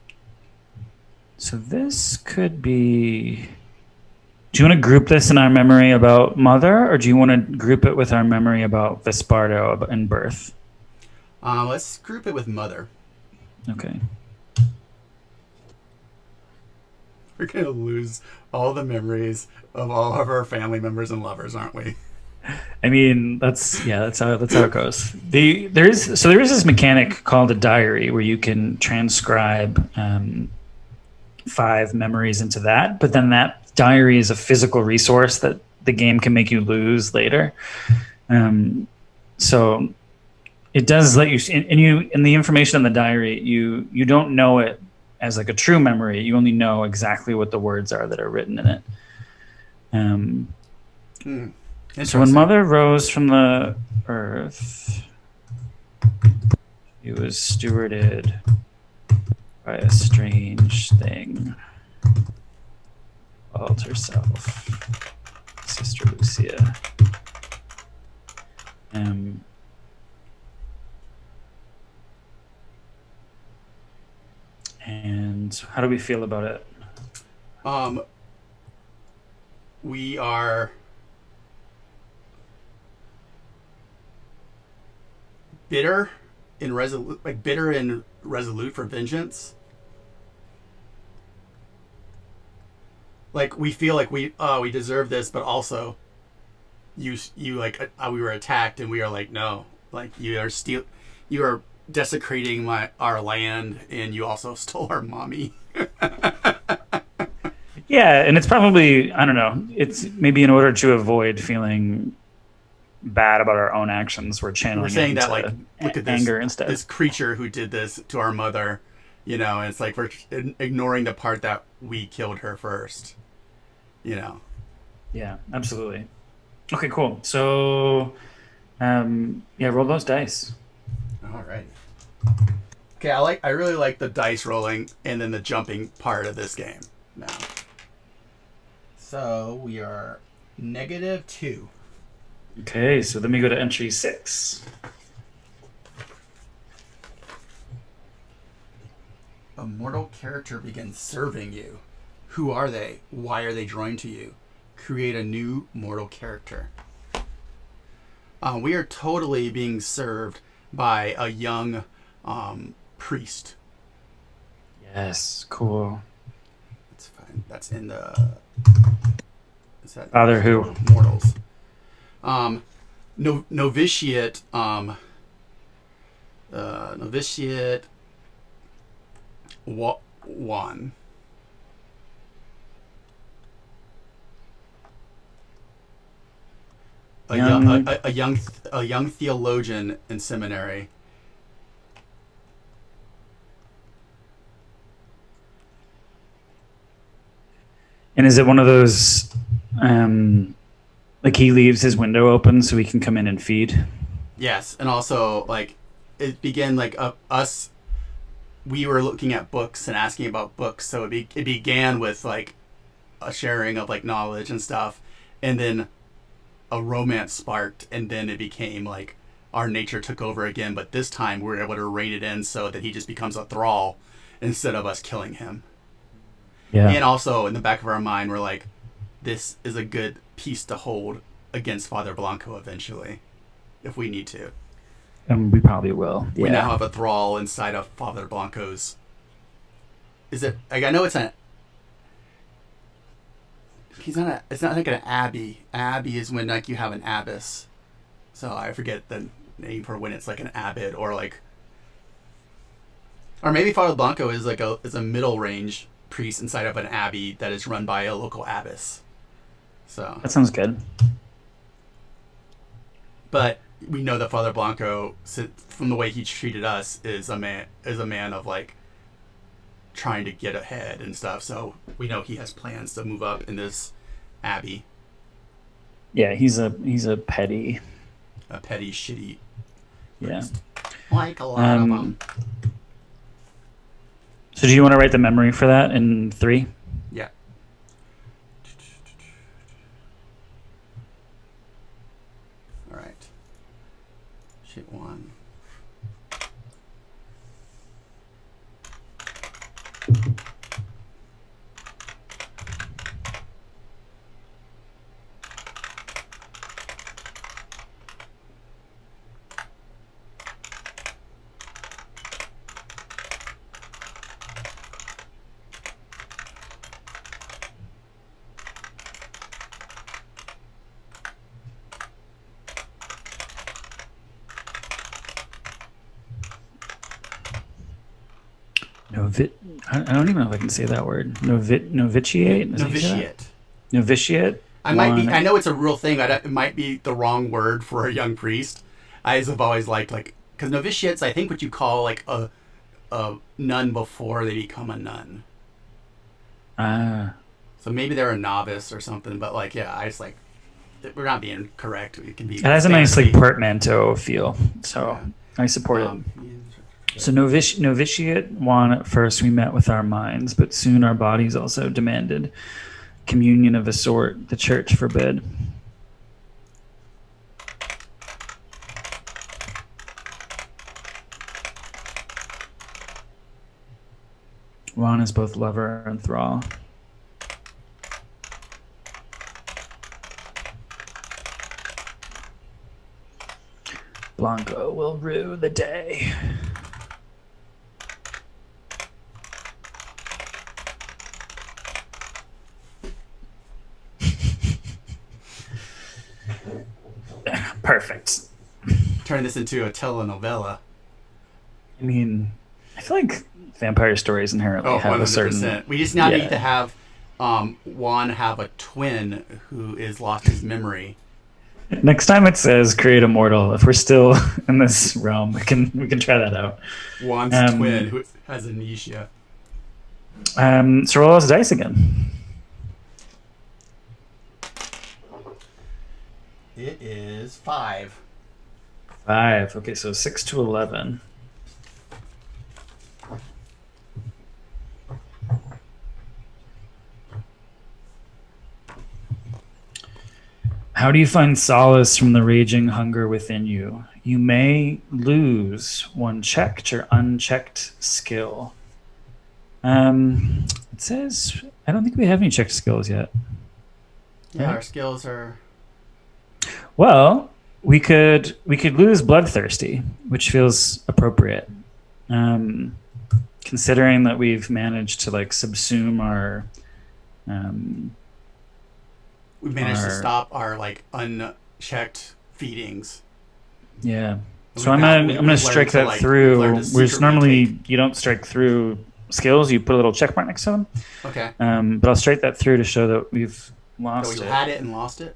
so this could be. Do you want to group this in our memory about Mother, or do you want to group it with our memory about Vespardo and birth? Let's group it with mother. Okay. We're gonna lose all the memories of all of our family members and lovers, aren't we? I mean, that's how it goes. There is this mechanic called a diary where you can transcribe five memories into that, but then that diary is a physical resource that the game can make you lose later. So it does let you, and you, in the information in the diary, you don't know it as like a true memory. You only know exactly what the words are that are written in it. Um, Hmm. so when Interesting. Mother rose from the earth, she was stewarded by a strange thing called herself, Sister Lucia. Um, and how do we feel about it? Um, we are bitter and resolute for vengeance. Like we feel like we deserve this, but also you like we were attacked and we are like no, like you are desecrating our land and you also stole our mommy. Yeah, and it's probably, I don't know, it's maybe in order to avoid feeling bad about our own actions, we're We're channeling it saying that like into look at anger instead. this creature who did this to our mother, and it's like we're ignoring the part that we killed her first, you know. Yeah, absolutely. Okay, cool. So, yeah, roll those dice. All right. Okay, I really like the dice rolling and then the jumping part of this game now. So we are -2. Okay, so then we go to entry 6. A mortal character begins serving you. Who are they? Why are they drawn to you? Create a new mortal character. We are totally being served by a young priest. Yes, cool. That's fine. That's in the. Is that Father who? mortals? Um, Novitiate. Novitiate. One. Young. A young theologian in seminary. And is it one of those, like he leaves his window open so we can come in and feed? Yes, and also like it began like us. We were looking at books and asking about books, so it began with like a sharing of like knowledge and stuff, and then a romance sparked, and then it became like our nature took over again. But this time we were able to rein it in so that he just becomes a thrall instead of us killing him. Yeah. And also in the back of our mind, we're like, this is a good piece to hold against Father Blanco eventually, if we need to. And we probably will. Yeah. We now have a thrall inside of Father Blanco's. Is it? Like, I know it's a. He's not a. It's not like an abbey. Abbey is when like you have an abbess. So I forget the name for when it's like an abbot or like. Or maybe Father Blanco is like a middle range priest inside of an abbey that is run by a local abbess. So That sounds good. but we know that Father Blanco, from the way he treated us, is a man of like trying to get ahead and stuff. So we know he has plans to move up in this abbey, Yeah, he's a petty. a petty, shitty Yeah. priest, like a lot of them. So do you want to write the memory for that in 3? Yeah. All right. Shit 1. I don't even know if I can say that word. Novitiate? Is that how you say that? Novitiate. Novitiate? I might be. One- I know it's a real thing. It might be the wrong word for a young priest. I have always liked like because novitiates. I think what you call like a nun before they become a nun. Ah. So maybe they're a novice or something. But like, yeah, I just like we're not being correct. It can be. It has a nice fancy. like portmanteau feel. So I support it. So novitiate 1, at first we met with our minds, but soon our bodies also demanded communion of a sort the church forbid. Juan is both lover and thrall. Blanco will rue the day. Perfect. Turn this into a telenovela. I mean, I feel like vampire stories inherently Oh, have a 100%. certain. We just now Yeah. need to have Juan have a twin who is lost his memory. Next time it says create a mortal, if we're still in this realm, we can try that out. Juan's twin who has amnesia. So roll us dice again. It is 5. 5. Okay, so 6 to 11. How do you find solace from the raging hunger within you? You may lose one checked or unchecked skill. It says I don't think we have any checked skills yet. Yeah, Right. our skills are. Well, we could lose bloodthirsty, which feels appropriate, considering that we've managed to like subsume our. We managed to Our- stop our like unchecked feedings. Yeah. And So I'm gonna strike that we've through. learned to Whereas secretly normally you don't strike through skills, you put a little check mark next to them. Okay. But I'll strike that through to show that we've So lost we it. had it and lost it.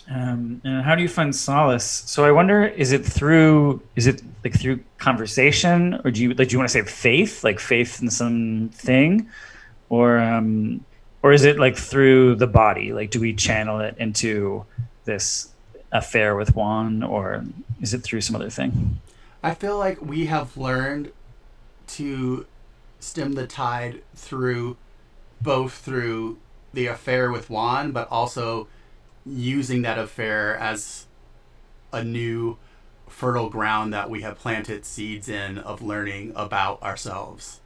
And how do you find solace? So I wonder, is it like through conversation, or do you want to say faith, like faith in something, or is it like through the body? Like, do we channel it into this affair with Juan, or is it through some other thing? I feel like we have learned to stem the tide through the affair with Juan, but also using that affair as a new fertile ground that we have planted seeds in of learning about ourselves.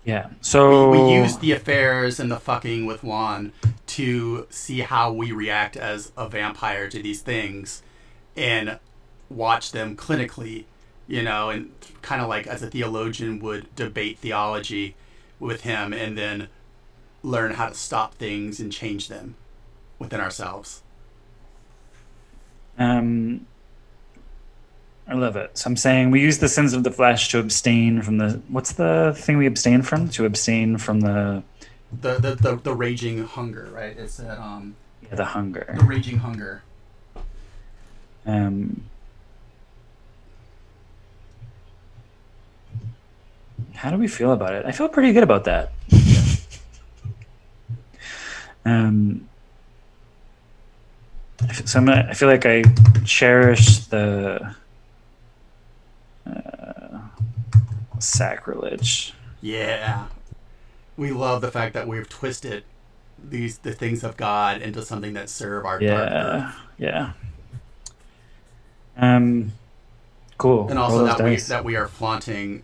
Yeah. So We use the affairs and the fucking with Juan to see how we react as a vampire to these things and watch them clinically, and kind of like as a theologian would debate theology with him and then learn how to stop things and change them within ourselves. I love it. So I'm saying we use the sins of the flesh to abstain from the. What's the thing we abstain from? To abstain from The raging hunger, right? It's that the hunger. the raging hunger. Um, how do we feel about it? I feel pretty good about that. So I feel like I cherish the sacrilege. Yeah, we love the fact that we've twisted the things of God into something that serve our dark earth. Yeah. Cool. And also Roll those that dice. we are flaunting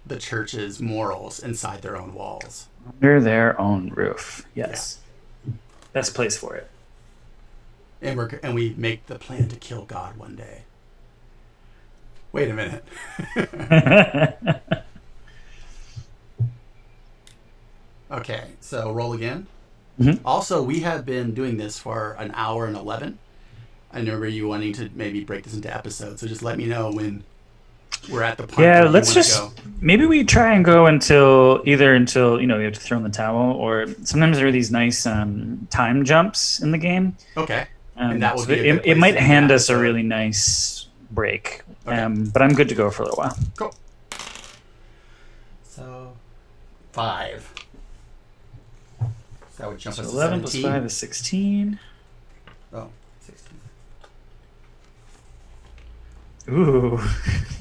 the church's morals inside their own walls. Under their own roof. Yes. Best place for it. And we make the plan to kill God one day. Wait a minute. Okay, so roll again. Mhm. Also, we have been doing this for an hour and 11. I remember you wanting to maybe break this into episodes, so just let me know when we're at the point Yeah, where let's you want just to go. maybe we try and go until we have to throw in the towel, or sometimes there are these nice time jumps in the game. Okay. And that would So be a good it place might to end hand the us a episode. really nice break. Okay. But I'm good to go for a little while. Cool. So, 5. So that would jump So us to 11 plus 17. 5 is 16. Oh, 16. Ooh.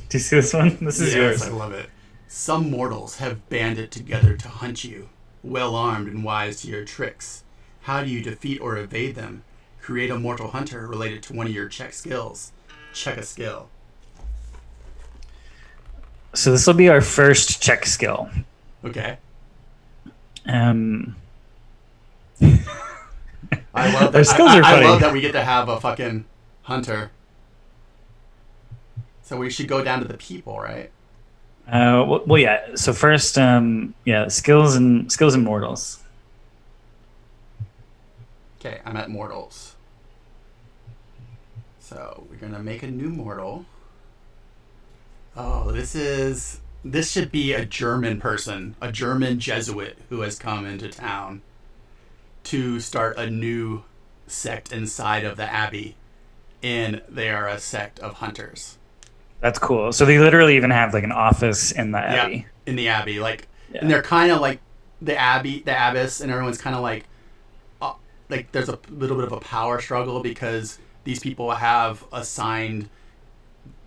Do you see this one? This is Yes, yours. I love it. Some mortals have banded together to hunt you, well armed and wise to your tricks. How do you defeat or evade them? Create a mortal hunter related to one of your check skills. Check a skill. So this will be our first check skill. Okay. Um, I love that. Our skills are I funny. love that we get to have a fucking hunter. So we should go down to the people, right? well, yeah. So first, skills and mortals. Okay, I'm at mortals. So we're gonna make a new mortal. Oh, this should be a German person, a German Jesuit who has come into town to start a new sect inside of the Abbey, and they are a sect of hunters. That's cool. So they literally even have like an office in the Abbey. Yeah, in the Abbey, like, Yeah. and they're kind of like the abbess, and everyone's kind of like there's a little bit of a power struggle because these people have a signed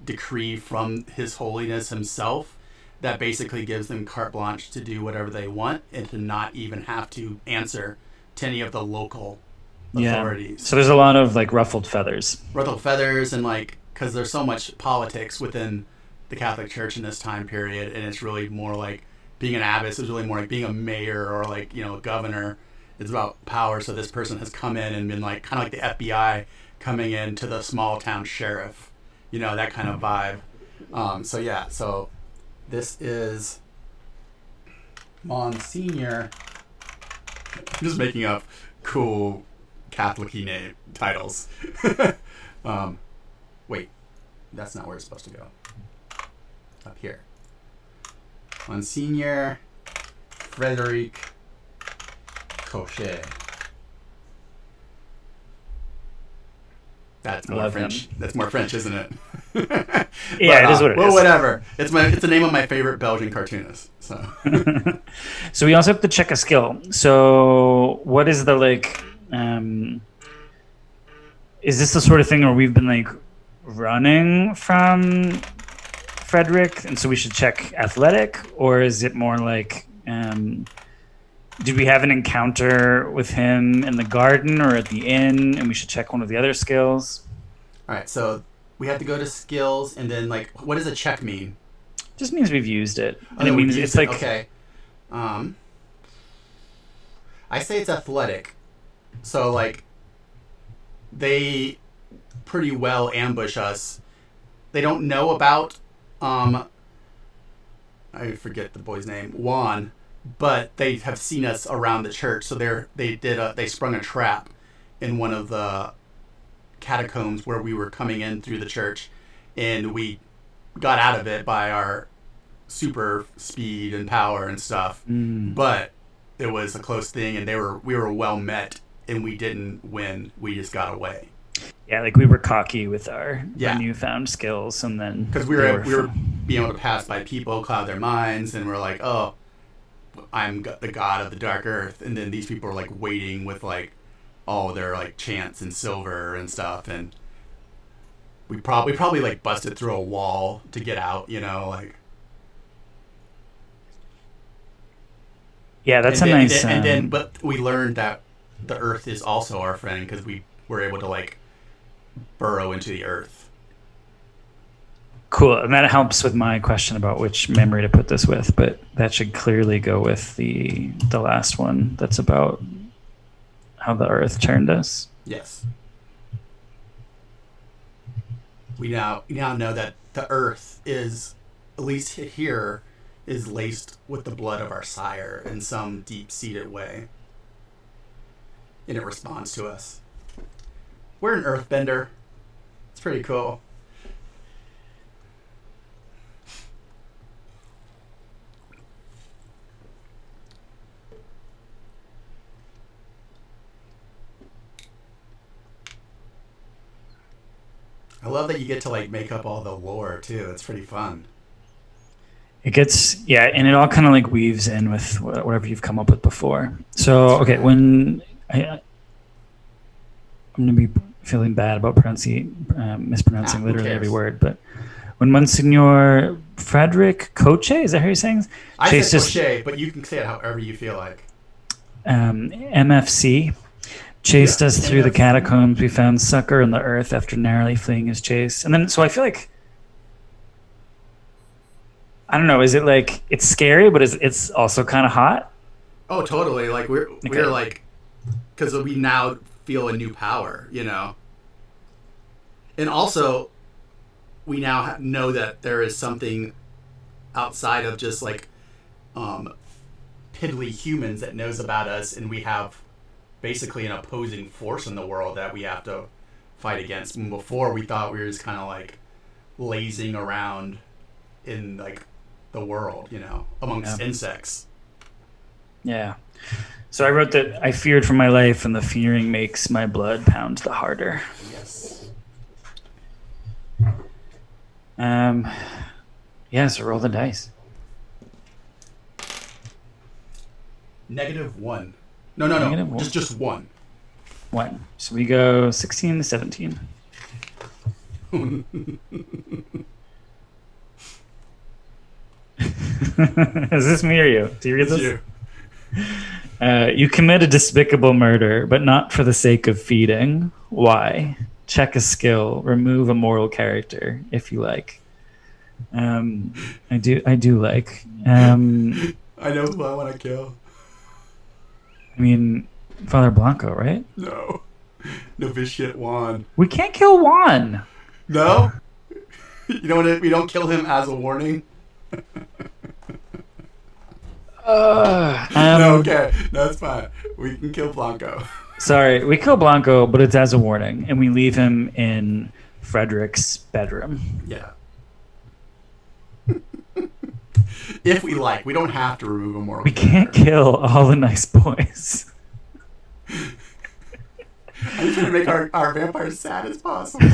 decree from His Holiness himself that basically gives them carte blanche to do whatever they want and to not even have to answer to any of the local authorities. So there's a lot of like ruffled feathers. Ruffled feathers, and like, because there's so much politics within the Catholic Church in this time period, and it's really more like being an abbess is really more like being a mayor or like, a governor. It's about power. So this person has come in and been like kind of like the FBI coming in to the small town sheriff, that kind of vibe. So this is Monsignor. I'm just making up cool Catholic-y name titles. Wait, that's not where it's supposed to go. Up here. Monsignor Frederic Cochet. That's more Love French. him. That's more French, isn't it? Yeah, it is what it well, is. whatever. It's the name of my favorite Belgian cartoonist. So So we also have to check a skill. So what is the is this the sort of thing where we've been like running from Frederick, and so we should check athletic, or is it more like did we have an encounter with him in the garden or at the inn, and we should check one of the other skills? all right, so we have to go to skills, and then like, what does a check mean? Just means we've used it, Oh, and it we means used it's it. like Okay. I say it's athletic. So like, they pretty well ambush us. They don't know about I forget the boy's name, Juan, but they have seen us around the church. So they sprung a trap in one of the catacombs where we were coming in through the church, and we got out of it by our super speed and power and stuff. But it was a close thing, and we were well met, and we didn't win. We just got away. Yeah, like we were cocky with our Yeah. newfound skills, and then Because we were being able to pass by people, cloud their minds, and we're like, oh, I'm the god of the dark earth, and then these people are like waiting with like all their like chants and silver and stuff, and we probably like busted through a wall to get out, like. yeah, that's and a then, nice. and then but we learned that the earth is also our friend because we were able to like burrow into the earth. Cool, and that helps with my question about which memory to put this with, but that should clearly go with the last one. That's about how the earth turned us. Yes. We now know that the earth is, at least here, is laced with the blood of our sire in some deep-seated way. And it responds to us. We're an earthbender. It's pretty cool. I love that you get to like make up all the lore too. It's pretty fun. It gets, yeah, and it all kind of like weaves in with whatever you've come up with before. So, okay, when I'm going to be feeling bad about mispronouncing literally every word, but when Monsignor Frederic Cochet, is that how you're saying? I said Cochet, but you can say it however you feel like. MFC chased us through the catacombs. We found succor in the earth after narrowly fleeing his chase. And then, so I feel like, I don't know, is it like, it's scary, but it's also kind of hot? Oh, totally. Like, we're like, because we now feel a new power, And also, we now know that there is something outside of just like piddly humans that knows about us, and we have basically an opposing force in the world that we have to fight against. And before, we thought we were just kind of like lazing around in like the world, amongst insects. Yeah. So I wrote that I feared for my life, and the fearing makes my blood pound the harder. Yes. Yeah, so roll the dice. -1. No. -1. Just one. 1. So we go 16 to 17. Is this me or you? Do you read this? You. You commit a despicable murder, but not for the sake of feeding. Why? Check a skill. Remove a moral character, if you like. I do like. I know who I want to kill. I mean, Father Blanco, right? No. Novitiate Juan. We can't kill Juan. No? You know what? We don't kill him as a warning? No, No, okay. No, it's fine. We can kill Blanco. Sorry, we kill Blanco, but it's as a warning, and we leave him in Frederick's bedroom. Yeah. If we like, we don't have to remove a moral We can't character. kill all the nice boys. I'm just trying to make our vampires as sad as possible.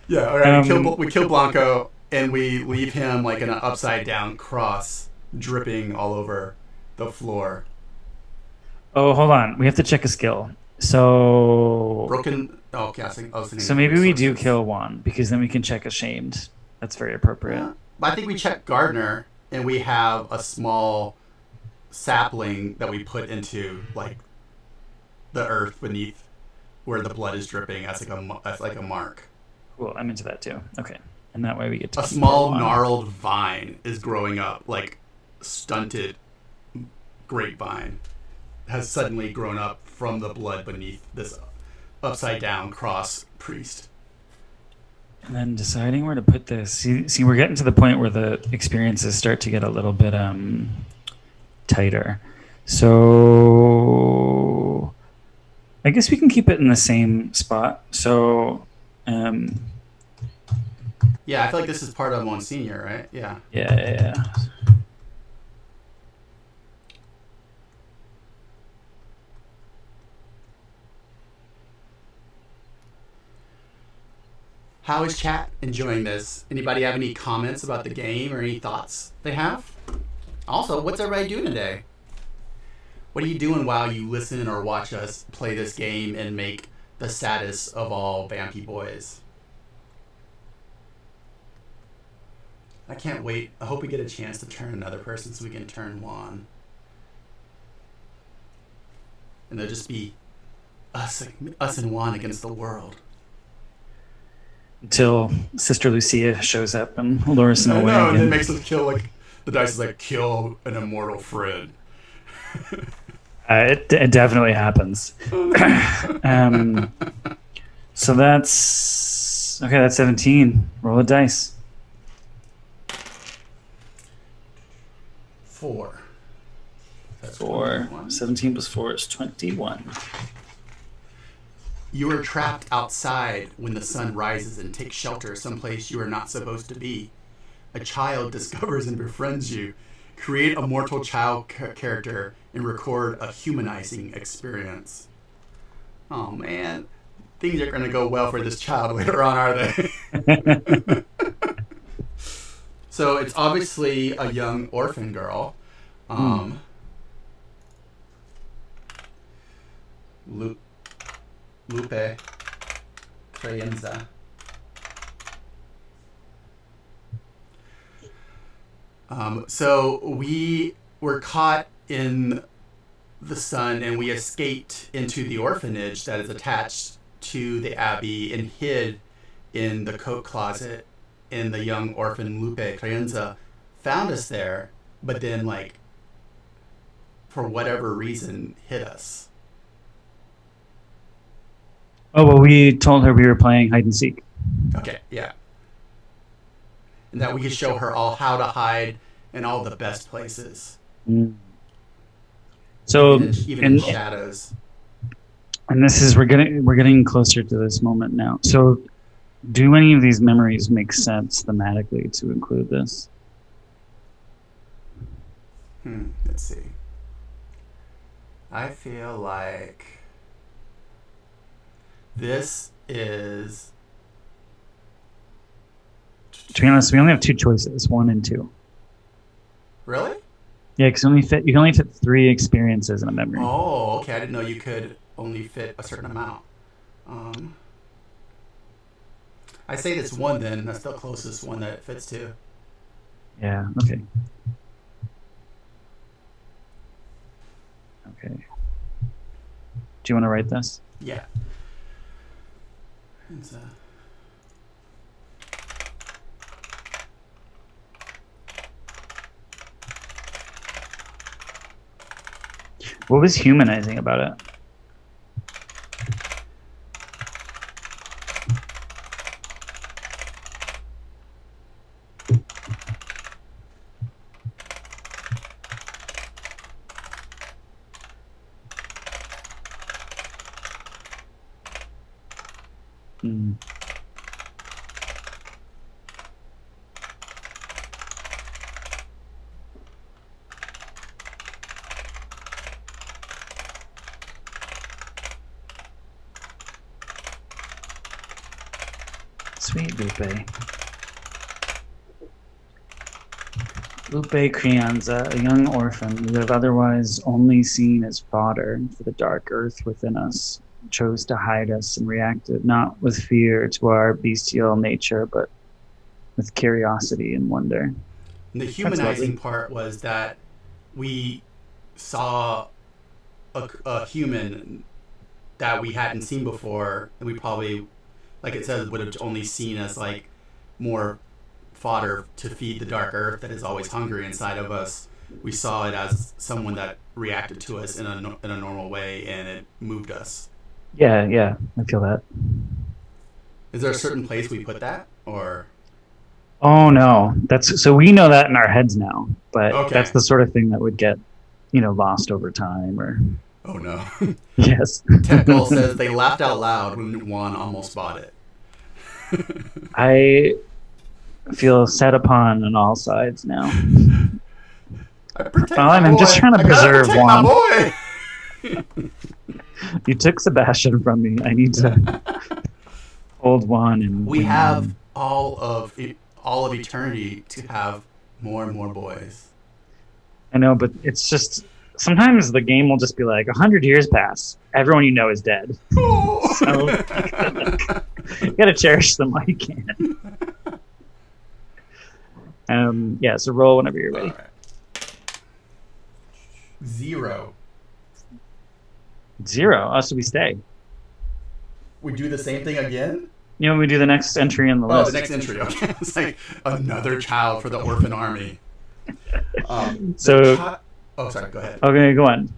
Yeah, all right. We kill Blanco, and we leave him like in an upside down cross, dripping all over the floor. Oh, hold on. We have to check a skill. So, Broken. Oh, okay. I was so thinking maybe we do resources. kill one because then we can check ashamed. That's very appropriate. But I think we check Gardner, and we have a small sapling that we put into like the earth beneath where the blood is dripping as like a mark. Cool. I'm into that too. Okay, and that way we get to A keep small one. gnarled vine is growing up, like stunted grapevine has suddenly grown up from the blood beneath this upside down cross priest. And then deciding where to put this. See, we're getting to the point where the experiences start to get a little bit tighter. So I guess we can keep it in the same spot. So Yeah, I feel like this is part of Monsignor, right? Yeah. yeah. How is chat enjoying this? Anybody have any comments about the game or any thoughts they have? Also, what's everybody doing today? What are you doing while you listen or watch us play this game and make the saddest of all vampy boys? I can't wait. I hope we get a chance to turn another person so we can turn Juan. And there'll just be us and Juan against the world. Until Sister Lucia shows up and lures him I away. know, and it makes us kill, like, the dice is like, kill an immortal friend. It definitely happens. So that's okay. That's 17. Roll a dice. 4. That's 4. 21. 17 plus 4 is 21. You are trapped outside when the sun rises and take shelter someplace you are not supposed to be. A child discovers and befriends you. Create a mortal child character and record a humanizing experience. Oh man, things aren't going to go well for this child later on, are they? So it's obviously a young orphan girl. Lupe Crayenza. So we were caught in the sun and we escaped into the orphanage that is attached to the abbey and hid in the coat closet. And the young orphan Lupe Crayenza found us there, but then, like, for whatever reason, hit us. Oh, well, we told her we were playing hide and seek. Okay, yeah. And that we could show her all how to hide in all the best places. So even in shadows. And this is we're getting closer to this moment now. So do any of these memories make sense thematically to include this? Let's see. I feel like this is... To be honest, we only have 2 choices, 1 and 2. Really? Yeah, because you can only fit 3 experiences in a memory. Oh, okay. I didn't know you could only fit a certain amount. I say this 1 then. That's the closest one that it fits to. Yeah, okay. Okay. Do you want to write this? Yeah. What was humanizing about it? Sweet Lupe. Lupe Crianza, a young orphan we would have otherwise only seen as fodder for the dark earth within us, chose to hide us and reacted not with fear to our bestial nature, but with curiosity and wonder. And the humanizing part was that we saw a human that we hadn't seen before, and we probably, like it says, would have only seen as like more fodder to feed the dark earth that is always hungry inside of us. We saw it as someone that reacted to us in a normal way, and it moved us. Yeah, I feel that. Is there a certain place we put that, or? Oh no, that's so we know that in our heads now, but Okay. that's the sort of thing that would get, lost over time or. Oh no. Yes. Technical says they laughed out loud when Juan almost bought it. I feel set upon on all sides now. I'm just trying to preserve Juan. Juan. You took Sebastian from me. I need to hold Juan. And we have all of eternity to have more and more boys. I know, but it's just sometimes the game will just be like 100 years pass. Everyone you know is dead. Oh. So you gotta cherish them while you can. So roll whenever you're ready. Right. 0. 0. Oh, so we stay. We do the same thing again? When we do the next entry in the list. Oh, the next entry. Okay. It's like another child for the orphan army. Sorry, go ahead. Okay, go on.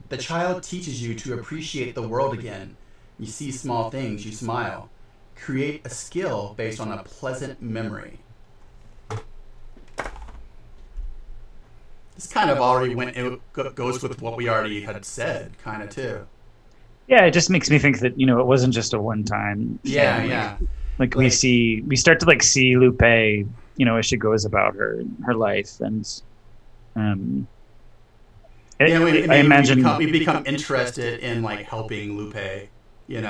The child teaches you to appreciate the world again. You see small things, you smile. Create a skill based on a pleasant memory. This kind of already goes with what we already had said, kind of too. Yeah, it just makes me think that, it wasn't just a one-time thing. Yeah. Like we start to see Lupe, as she goes about her life, and I imagine we become interested in helping Lupe. We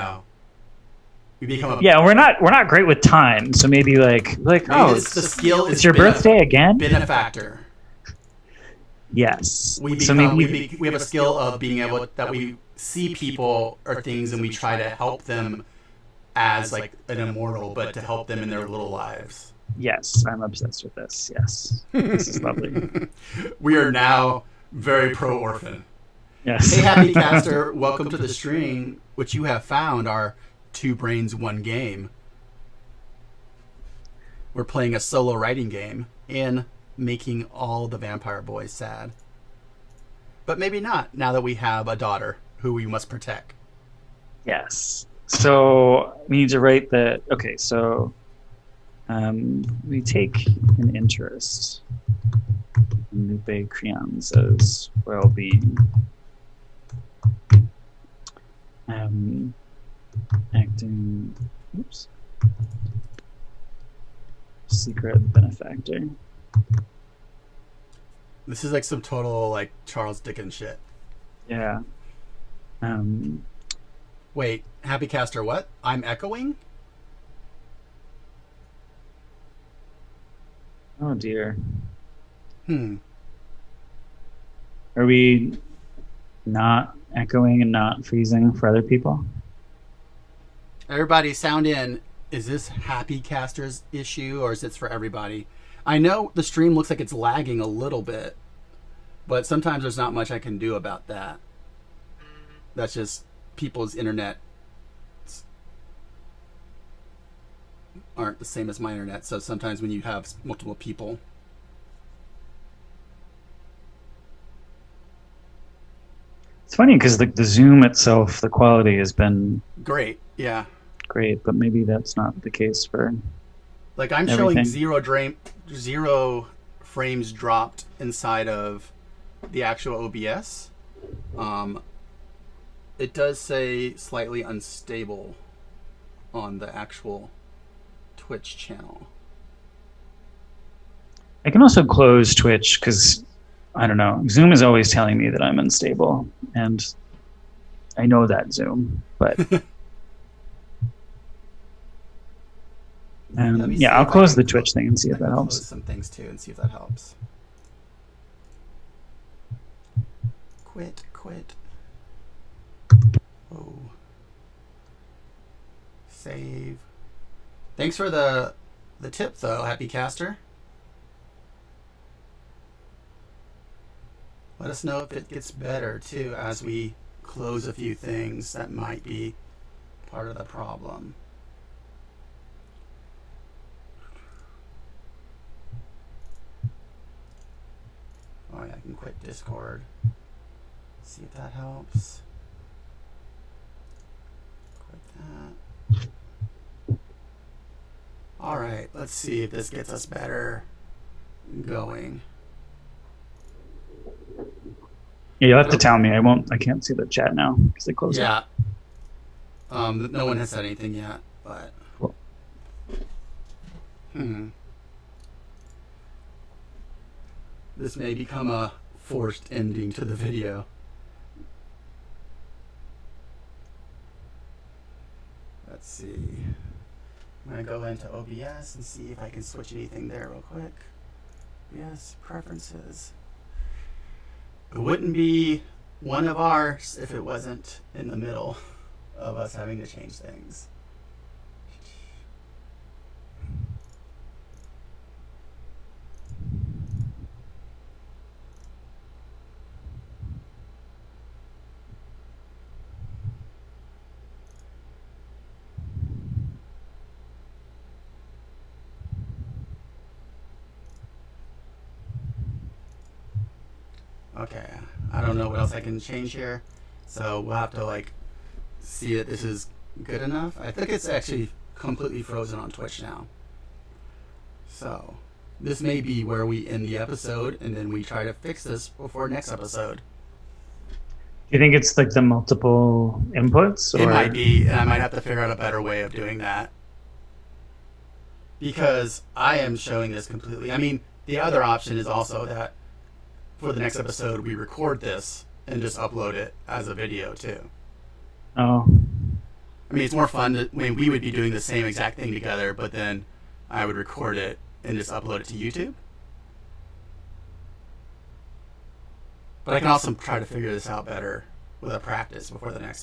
become we're not great with time, so maybe it's the skill. It's your birthday again. Benefactor. Yes. We have a skill of being able that we see people or things and we try to help them as an immortal, but to help them in their little lives. Yes, I'm obsessed with this. Yes, this is lovely. We are now very pro orphan. Yes. Hey, Happy Caster, welcome to the stream, which you have found our 2 Brains 1 game. We're playing a solo writing game in making all the vampire boys sad. But maybe not, now that we have a daughter who we must protect. Yes. So we need to write that. Okay, so we take an interest in Lupe Crianza's well-being. Acting. Oops. Secret benefactor. This is some total Charles Dickens shit. Yeah. Wait, Happy Caster, what? I'm echoing? Oh dear. Are we not echoing and not freezing for other people? Everybody sound in. Is this Happy Caster's issue or is this for everybody? I know the stream looks like it's lagging a little bit, but sometimes there's not much I can do about that. That's just people's internet aren't the same as my internet, so sometimes when you have multiple people. It's funny because the Zoom itself, the quality has been great, yeah. Great, but maybe that's not the case for I'm everything. Showing 0 frames dropped inside of the actual OBS. It does say slightly unstable on the actual Twitch channel. I can also close Twitch because, I don't know, Zoom is always telling me that I'm unstable, and I know that Zoom, but Let me see Yeah, I'll if I close can the Twitch thing and see if I that can close helps. some things too and see if that helps. Quit. Oh. Save. Thanks for the tip though, Happy Caster. Let us know if it gets better too as we close a few things that might be part of the problem. Oh yeah, I can quit Discord. See if that helps. Quit that. Alright, let's see if this gets us better going. Yeah, you'll have to tell me. I can't see the chat now because I closed it. Yeah. No one has said anything yet, but Cool. This may become a forced ending to the video. Let's see. I'm going to go into OBS and see if I can switch anything there real quick. OBS preferences. It wouldn't be one of ours if it wasn't in the middle of us having to change things. Okay, I don't know what else I can change here, so we'll have to like see that this is good enough. I think it's actually completely frozen on Twitch now. So this may be where we end the episode and then we try to fix this before next episode. Do you think it's like the multiple inputs? Or? It might be, and I might have to figure out a better way of doing that. Because I am showing this completely. I mean, the other option is also that for the next episode we record this and just upload it as a video too. Oh. I mean, it's more fun to, when we would be doing the same exact thing together, but then I would record it and just upload it to YouTube. But I can also try to figure this out better with a practice before the next